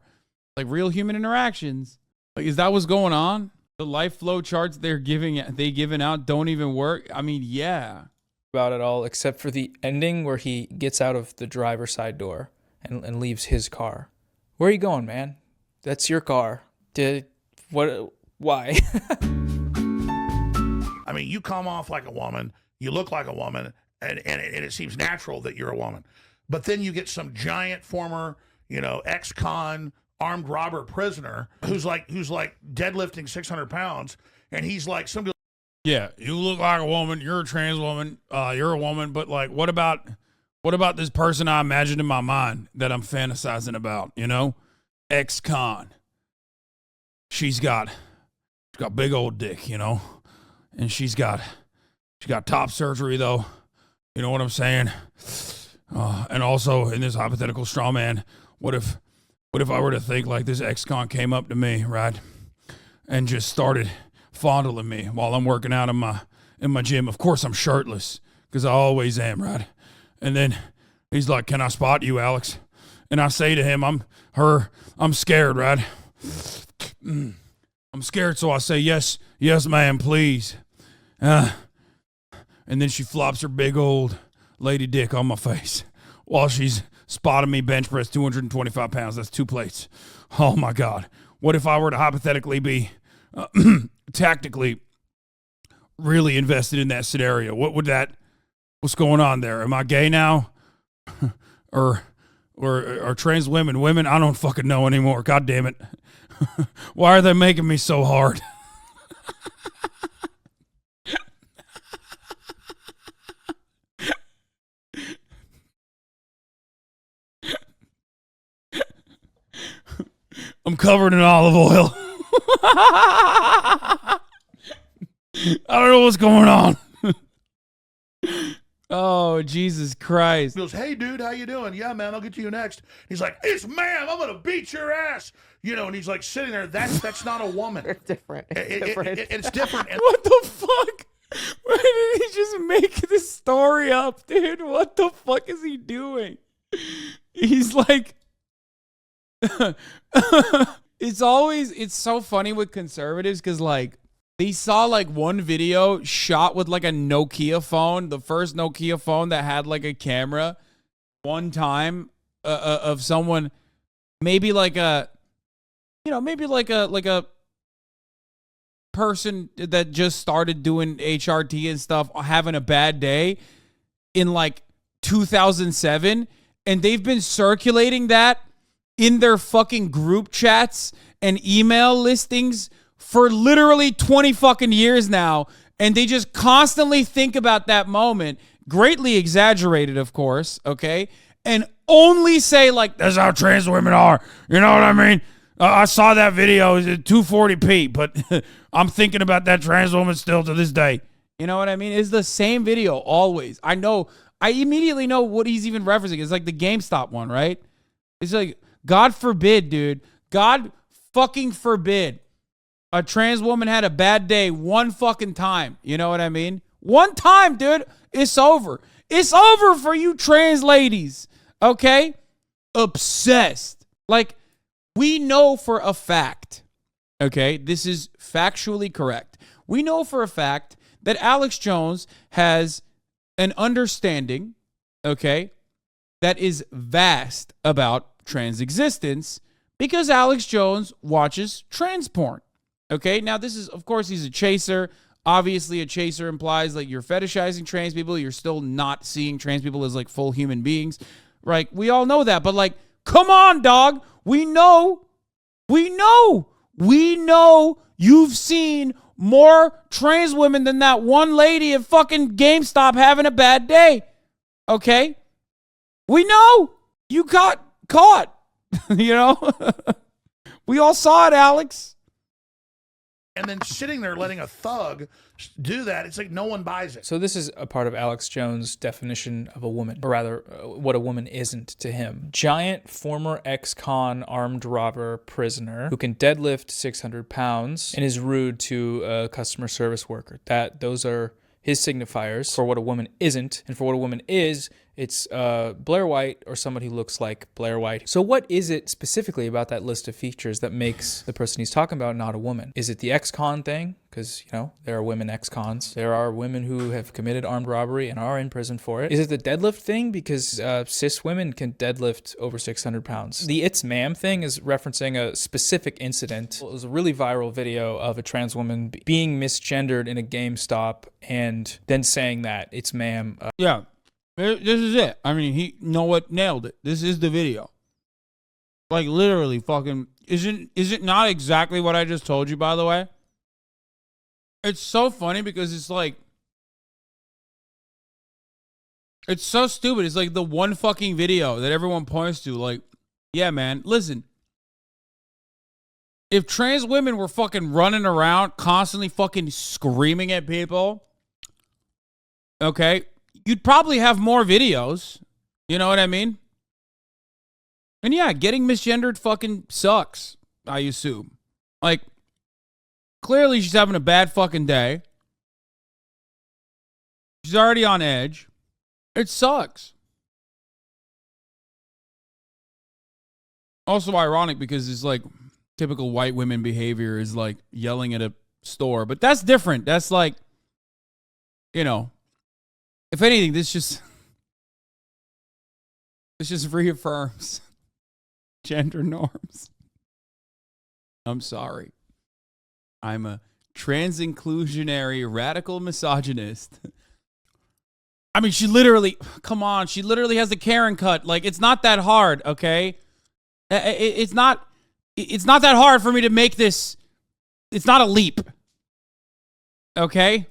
Like real human interactions. Like, is that what's going on? The life flow charts they given out don't even work. I mean, yeah. About it all, except for the ending where he gets out of the driver's side door and leaves his car. Where are you going, man? That's your car. Why? I mean, you come off like a woman, you look like a woman, and it seems natural that you're a woman. But then you get some giant former, ex-con armed robber prisoner who's like deadlifting 600 pounds, and he's like somebody. Yeah, you look like a woman. You're a trans woman. You're a woman. But like, what about this person I imagined in my mind that I'm fantasizing about? Ex-con. She's got big old dick, and she's got top surgery though. You know what I'm saying? And also in this hypothetical straw man, what if I were to think like this ex-con came up to me, right, and just started fondling me while I'm working out in my gym? Of course I'm shirtless because I always am, right? And then he's like, "Can I spot you, Alex?" And I say to him, I'm scared, right? I'm scared, so I say, yes, ma'am, please. And then she flops her big old lady dick on my face while she's spotting me bench press 225 pounds. That's 2 plates. Oh, my God. What if I were to hypothetically be tactically really invested in that scenario? What's going on there? Am I gay now? or trans women? I don't fucking know anymore. God damn it. Why are they making me so hard? I'm covered in olive oil. I don't know what's going on. Oh, Jesus Christ. He goes, "Hey, dude, how you doing?" "Yeah, man, I'll get to you next." He's like, "It's ma'am, I'm going to beat your ass." And he's like sitting there. That's not a woman. It's different. It's different. What the fuck? Why did he just make this story up, dude? What the fuck is he doing? He's like... It's so funny with conservatives because like they saw like one video shot with like a Nokia phone, the first Nokia phone that had like a camera one time of someone, maybe like a person that just started doing HRT and stuff having a bad day in like 2007, and they've been circulating that in their fucking group chats and email listings for literally 20 fucking years now. And they just constantly think about that moment, greatly exaggerated, of course, okay? And only say like, "That's how trans women are." You know what I mean? I saw that video. It's at 240p, but I'm thinking about that trans woman still to this day. You know what I mean? It's the same video always. I know I immediately know what he's even referencing. It's like the GameStop one, right? It's like, God forbid, dude. God fucking forbid a trans woman had a bad day one fucking time. You know what I mean? One time, dude. It's over. It's over for you trans ladies. Okay? Obsessed. Like, we know for a fact, okay, this is factually correct. We know for a fact that Alex Jones has an understanding, okay, that is vast about trans existence because Alex Jones watches trans porn. Okay, now this is, of course, he's a chaser. Obviously, a chaser implies like you're fetishizing trans people. You're still not seeing trans people as like full human beings. Right? We all know that. But like, come on, dog. We know you've seen more trans women than that one lady at fucking GameStop having a bad day. Okay? We know you got caught. You know? We all saw it, Alex. And then sitting there letting a thug do that, it's like no one buys it. So this is a part of Alex Jones' definition of a woman, or rather, what a woman isn't to him. Giant former ex-con armed robber prisoner who can deadlift 600 pounds and is rude to a customer service worker. Those are his signifiers for what a woman isn't, and for what a woman is, it's Blair White or somebody who looks like Blair White. So what is it specifically about that list of features that makes the person he's talking about not a woman? Is it the ex-con thing? Because, you know, there are women ex-cons. There are women who have committed armed robbery and are in prison for it. Is it the deadlift thing? Because cis women can deadlift over 600 pounds. The It's Ma'am thing is referencing a specific incident. It was a really viral video of a trans woman being misgendered in a GameStop and then saying that it's ma'am. Yeah. This is it. I mean, he nailed it. This is the video. Like literally fucking is it not exactly what I just told you, by the way? It's so funny because it's like it's so stupid. It's like the one fucking video that everyone points to. Like, yeah, man, listen. If trans women were fucking running around constantly fucking screaming at people, okay, you'd probably have more videos. You know what I mean? And yeah, getting misgendered fucking sucks, I assume. Like, clearly she's having a bad fucking day. She's already on edge. It sucks. Also ironic because it's like typical white women behavior is like yelling at a store. But that's different. That's like, you know, if anything, this just reaffirms gender norms. I'm sorry. I'm a trans inclusionary radical misogynist. I mean, she literally has a Karen cut. Like, it's not that hard, okay? It's not that hard for me to make this. It's not a leap. Okay?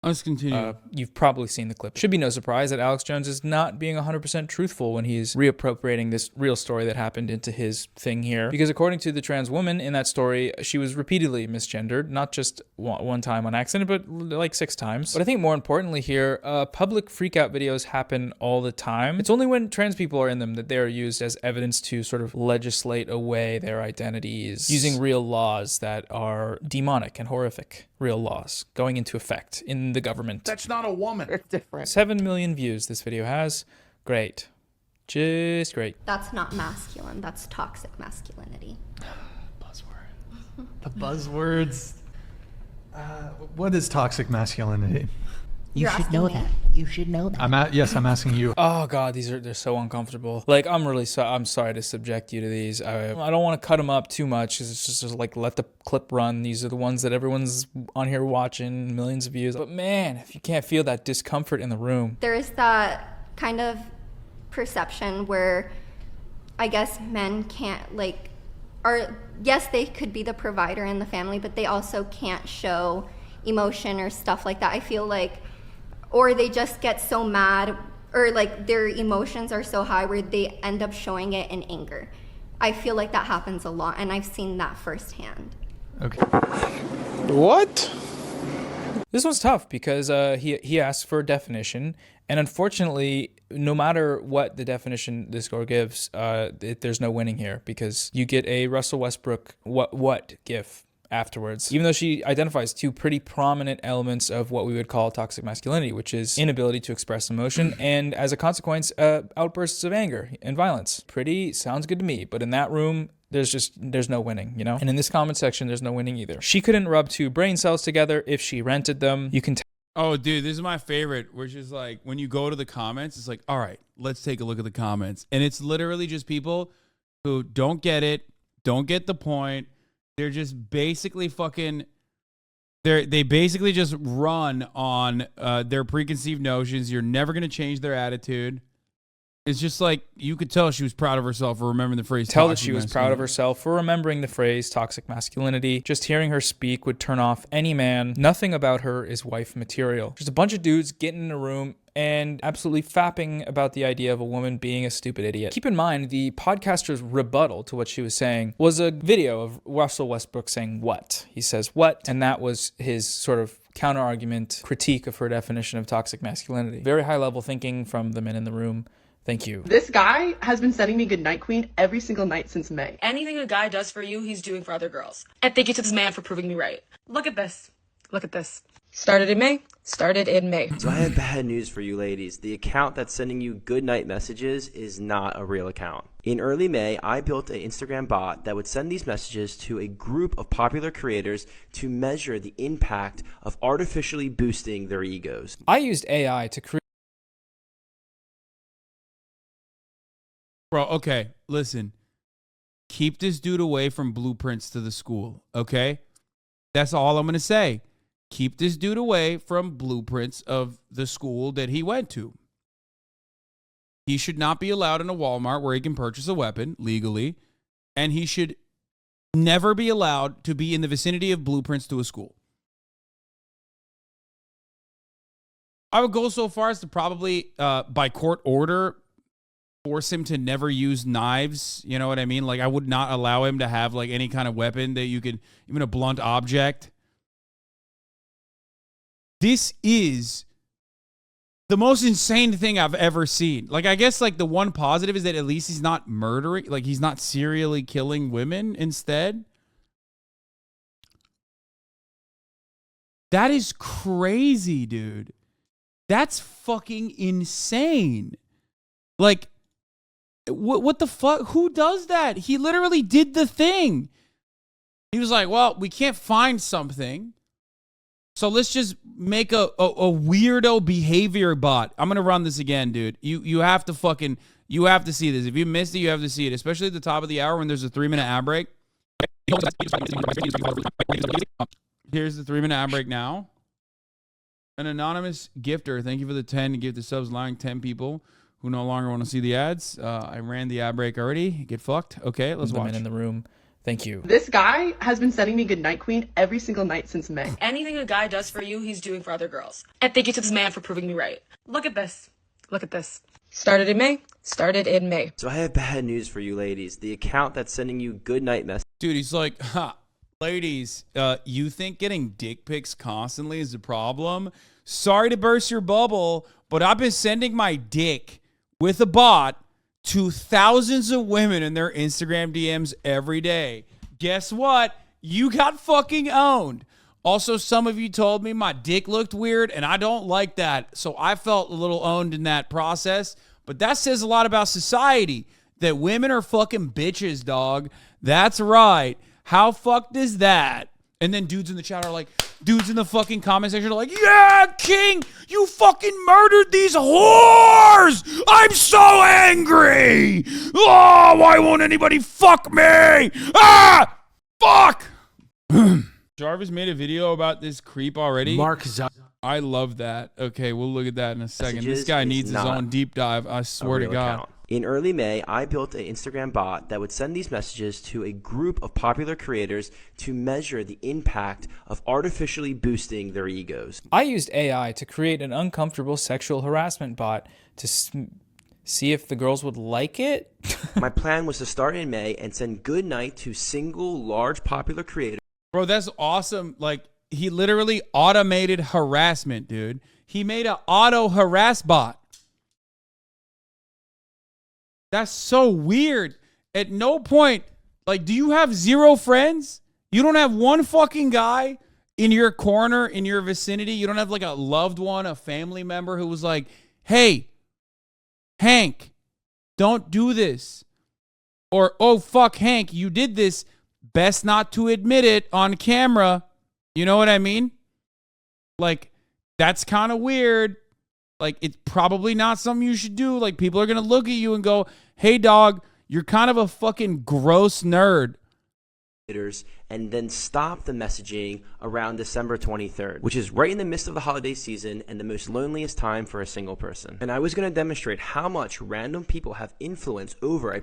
Let's continue. You've probably seen the clip. Should be no surprise that Alex Jones is not being 100% truthful when he's reappropriating this real story that happened into his thing here. Because according to the trans woman in that story, she was repeatedly misgendered, not just one time on accident, but like 6 times. But I think more importantly here, public freakout videos happen all the time. It's only when trans people are in them that they are used as evidence to sort of legislate away their identities, using real laws that are demonic and horrific. Real laws going into effect in the government. That's not a woman. It's different. 7 million views this video has. Great. Just great. That's not masculine. That's toxic masculinity. Buzzword. The buzzwords. What is toxic masculinity? You should know that. You should know that. Yes, I'm asking you. Oh God, they're so uncomfortable. Like, I'm sorry to subject you to these. I don't want to cut them up too much because it's just like let the clip run. These are the ones that everyone's on here watching, millions of views. But man, if you can't feel that discomfort in the room. There is that kind of perception where I guess men can't yes, they could be the provider in the family, but they also can't show emotion or stuff like that. I feel like, or they just get so mad, or like their emotions are so high where they end up showing it in anger. I feel like that happens a lot, and I've seen that firsthand. Okay. What? This one's tough because he asked for a definition, and unfortunately, no matter what the definition this girl gives, there's no winning here because you get a Russell Westbrook what gif afterwards, even though she identifies two pretty prominent elements of what we would call toxic masculinity, which is inability to express emotion and, as a consequence, outbursts of anger and violence. Pretty sounds good to me, but in that room, there's no winning, you know? And in this comment section, there's no winning either. She couldn't rub two brain cells together if she rented them. You can Oh, dude, this is my favorite, which is like when you go to the comments, it's like, all right, let's take a look at the comments. And it's literally just people who don't get it, don't get the point. They're just basically fucking, they basically just run on their preconceived notions. You're never going to change their attitude. It's just like, you could tell she was proud of herself for remembering the phrase. Tell that she was proud of herself for remembering the phrase toxic masculinity. Just hearing her speak would turn off any man. Nothing about her is wife material. Just a bunch of dudes getting in a room and absolutely fapping about the idea of a woman being a stupid idiot. Keep in mind, the podcaster's rebuttal to what she was saying was a video of Russell Westbrook saying what? He says what? And that was his sort of counter-argument critique of her definition of toxic masculinity. Very high-level thinking from the men in the room. Thank you. This guy has been sending me Goodnight Queen every single night since May. Anything a guy does for you, he's doing for other girls. And thank you to this man for proving me right. Look at this. Look at this. Started in May. Started in May. So I have bad news for you ladies. The account that's sending you goodnight messages is not a real account. In early May, I built an Instagram bot that would send these messages to a group of popular creators to measure the impact of artificially boosting their egos. I used AI to create. Bro, okay, listen. Keep this dude away from blueprints to the school, okay? That's all I'm going to say. Keep this dude away from blueprints of the school that he went to. He should not be allowed in a Walmart where he can purchase a weapon legally, and he should never be allowed to be in the vicinity of blueprints to a school. I would go so far as to probably, by court order, force him to never use knives. You know what I mean? Like, I would not allow him to have like any kind of weapon that you could, even a blunt object. This is the most insane thing I've ever seen. Like, I guess like the one positive is that at least he's not murdering, like he's not serially killing women instead. That is crazy, dude. That's fucking insane. Like, what the fuck? Who does that? He literally did the thing. He was like, well, we can't find something, so let's just make a weirdo behavior bot. I'm going to run this again, dude. You have to see this. If you missed it, you have to see it, especially at the top of the hour when there's a 3-minute ad break. Here's the 3-minute ad break now. An anonymous gifter, thank you for the 10 to give the subs, allowing 10 people who no longer want to see the ads. I ran the ad break already. Get fucked. Okay, let's watch. Men in the room. Thank you. This guy has been sending me Goodnight Queen every single night since May. Anything a guy does for you, he's doing for other girls. And thank you to this man for proving me right. Look at this. Look at this. Started in May. Started in May. So I have bad news for you ladies. The account that's sending you goodnight messages. Dude, he's like, ladies, you think getting dick pics constantly is a problem? Sorry to burst your bubble, but I've been sending my dick with a bot to thousands of women in their Instagram DMs every day. Guess what? You got fucking owned. Also, some of you told me my dick looked weird, and I don't like that. So I felt a little owned in that process. But that says a lot about society, that women are fucking bitches, dog. That's right. How fucked is that? And then dudes in the chat are like, dudes in the fucking comment section are like, yeah, King, you fucking murdered these whores. I'm so angry. Oh, why won't anybody fuck me? Ah, fuck. Jarvis made a video about this creep already. I love that. Okay, we'll look at that in a second. This guy needs his own deep dive. I swear to God. Account. In early May, I built an Instagram bot that would send these messages to a group of popular creators to measure the impact of artificially boosting their egos. I used AI to create an uncomfortable sexual harassment bot to see if the girls would like it. My plan was to start in May and send goodnight to single large popular creators. Bro, that's awesome. Like, he literally automated harassment, dude. He made an auto harass bot. That's so weird. At no point, like, do you have 0 friends? You don't have one fucking guy in your corner, in your vicinity? You don't have like a loved one, a family member who was like, hey, Hank, don't do this. Or, oh, fuck, Hank, you did this. Best not to admit it on camera. You know what I mean? Like, that's kind of weird. Like, it's probably not something you should do. Like, people are going to look at you and go, hey, dog, you're kind of a fucking gross nerd. And then stop the messaging around December 23rd, which is right in the midst of the holiday season and the most loneliest time for a single person. And I was going to demonstrate how much random people have influence over a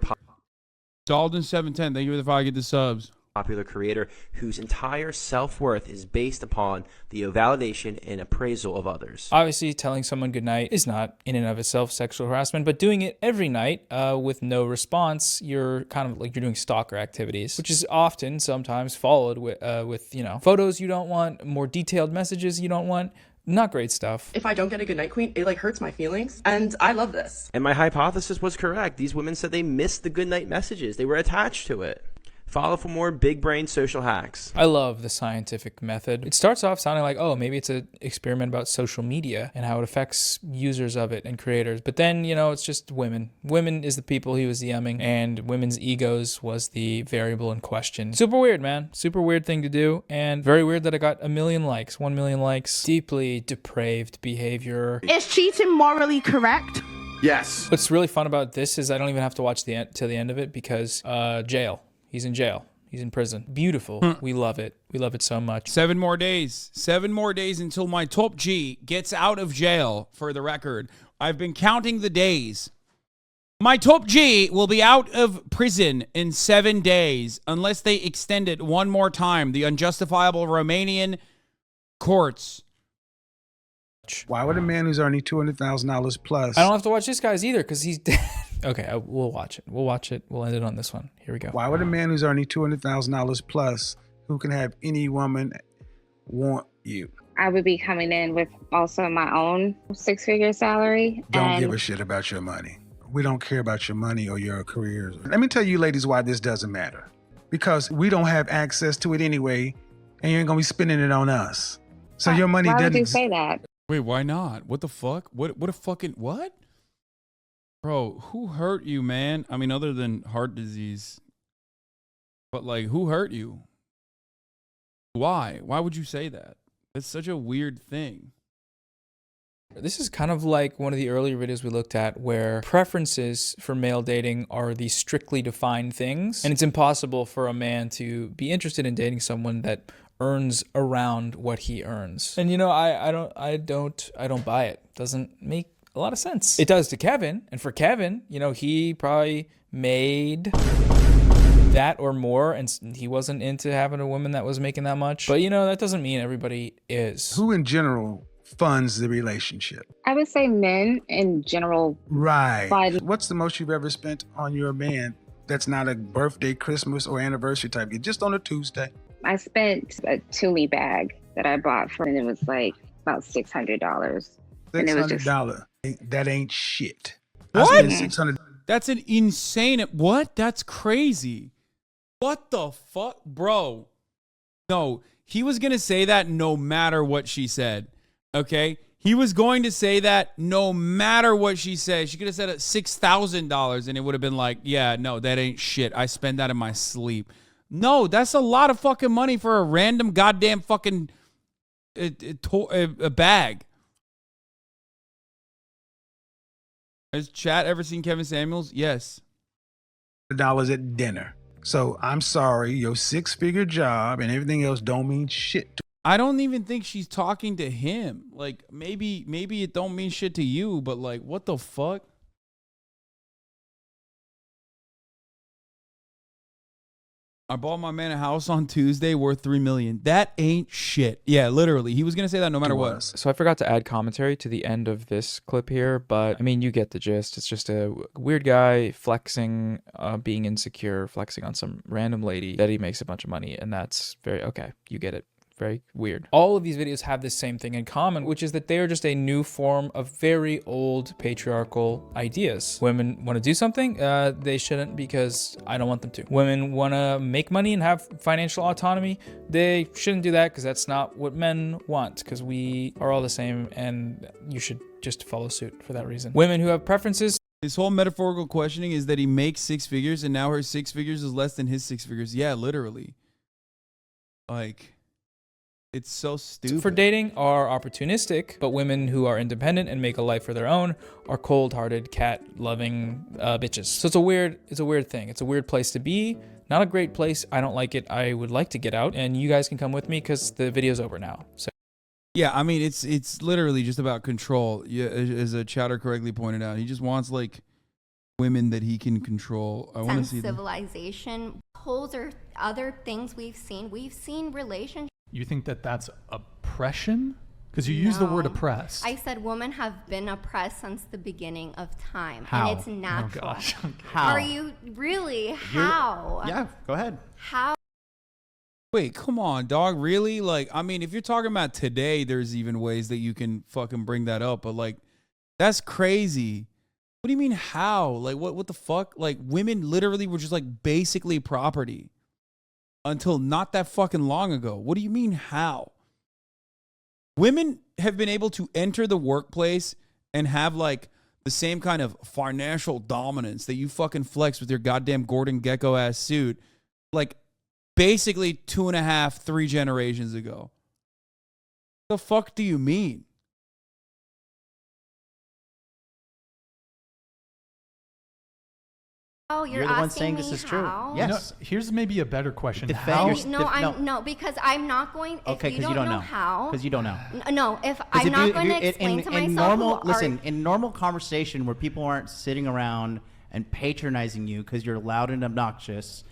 Dalden710, thank you for the 5 get the subs. Popular creator whose entire self-worth is based upon the validation and appraisal of others. Obviously, telling someone goodnight is not in and of itself sexual harassment, but doing it every night with no response, you're kind of like you're doing stalker activities, which is often sometimes followed with you know, photos you don't want, more detailed messages you don't want. Not great stuff. If I don't get a goodnight queen, it like hurts my feelings, and I love this. And my hypothesis was correct. These women said they missed the goodnight messages. They were attached to it. Follow for more big brain social hacks. I love the scientific method. It starts off sounding like, oh, maybe it's an experiment about social media and how it affects users of it and creators. But then, you know, it's just women. Women is the people he was DMing, and women's egos was the variable in question. Super weird, man. Super weird thing to do. And very weird that it got 1 million likes, 1 million likes. Deeply depraved behavior. Is cheating morally correct? Yes. What's really fun about this is I don't even have to watch the end of it because jail. He's in jail. He's in prison. Beautiful. We love it. We love it so much. 7 more days. 7 more days until my top G gets out of jail, for the record. I've been counting the days. My top G will be out of prison in 7 days unless they extend it one more time. The unjustifiable Romanian courts. Why would a man who's earning $200,000 plus? I don't have to watch this guy's either because he's dead. Okay, we'll watch it. We'll watch it. We'll end it on this one. Here we go. Why would a man who's earning $200,000 plus, who can have any woman, want you? I would be coming in with also my own 6-figure salary. Don't give a shit about your money. We don't care about your money or your careers. Let me tell you ladies why this doesn't matter. Because we don't have access to it anyway, and you ain't gonna be spending it on us. So your money doesn't. Why would you say that? Wait, why not? What the fuck? What a fucking what? Bro, who hurt you, man? I mean, other than heart disease. But like, who hurt you? Why? Why would you say that? It's such a weird thing. This is kind of like one of the earlier videos we looked at where preferences for male dating are these strictly defined things. And it's impossible for a man to be interested in dating someone that earns around what he earns. And you know, I don't buy it. Doesn't make a lot of sense. It does to Kevin, and for Kevin, you know, he probably made that or more, and he wasn't into having a woman that was making that much. But you know, that doesn't mean everybody is. Who in general funds the relationship? I would say men in general. Right. What's the most you've ever spent on your man that's not a birthday, Christmas, or anniversary type gift, just on a Tuesday? I spent a Tumi bag that I bought for, and it was like about $600. $600. That ain't shit. What? $600. That's an insane. What? That's crazy. What the fuck, bro? No, he was gonna say that no matter what she said. Okay, he was going to say that no matter what she said. She could have said $6,000, and it would have been like, yeah, no, that ain't shit. I spend that in my sleep. No, that's a lot of fucking money for a random goddamn fucking a bag. Has chat ever seen Kevin Samuels? Yes. $1 at dinner. So I'm sorry, your 6-figure job and everything else don't mean shit. I don't even think she's talking to him. Like maybe it don't mean shit to you, but like what the fuck? I bought my man a house on Tuesday worth $3 million. That ain't shit. Yeah, literally. He was gonna say that no matter what. So I forgot to add commentary to the end of this clip here, but I mean, you get the gist. It's just a weird guy flexing, being insecure, flexing on some random lady that he makes a bunch of money, and that's very okay. You get it. very weird. All of these videos have this same thing in common, which is that they are just a new form of very old patriarchal ideas. Women want to do something, they shouldn't because I don't want them to. Women want to make money and have financial autonomy, they shouldn't do that because that's not what men want, because we are all the same and you should just follow suit for that reason. Women who have preferences. His whole metaphorical questioning is that he makes 6 figures and now her 6 figures is less than his 6 figures. Yeah, literally. Like, it's so stupid. For dating are opportunistic, but women who are independent and make a life for their own are cold-hearted, cat-loving bitches. So it's a weird thing. It's a weird place to be. Not a great place. I don't like it. I would like to get out, and you guys can come with me because the video's over now. So. Yeah, I mean, it's literally just about control. Yeah, as a chatter correctly pointed out, he just wants like women that he can control. I want to see civilization. Holes or other things we've seen. We've seen relationships. You think that that's oppression? Because you use the word oppressed. I said women have been oppressed since the beginning of time. How? And it's natural. Oh gosh. How? Are you really? How? Yeah, go ahead. How? Wait, come on, dog. Really? Like, I mean, if you're talking about today, there's even ways that you can fucking bring that up. But like, that's crazy. What do you mean how? Like, what the fuck? Like, women literally were just like basically property until not that fucking long ago. What do you mean how? Women have been able to enter the workplace and have like the same kind of financial dominance that you fucking flex with your goddamn Gordon Gekko ass suit. Like, basically 2.5, 3 generations ago. The fuck do you mean? Oh, You're the one saying this is true. Yes. Here's maybe a better question. No, because I'm not going. If Okay, you because don't know how. Because you don't know. No, if I'm not going to explain to myself. In normal conversation where people aren't sitting around and patronizing you because you're loud and obnoxious.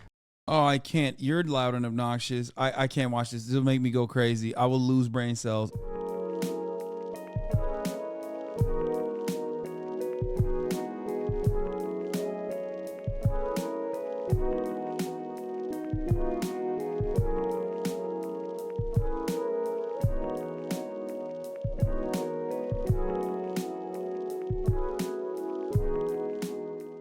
Oh, I can't. You're loud and obnoxious. I can't watch this. This will make me go crazy. I will lose brain cells.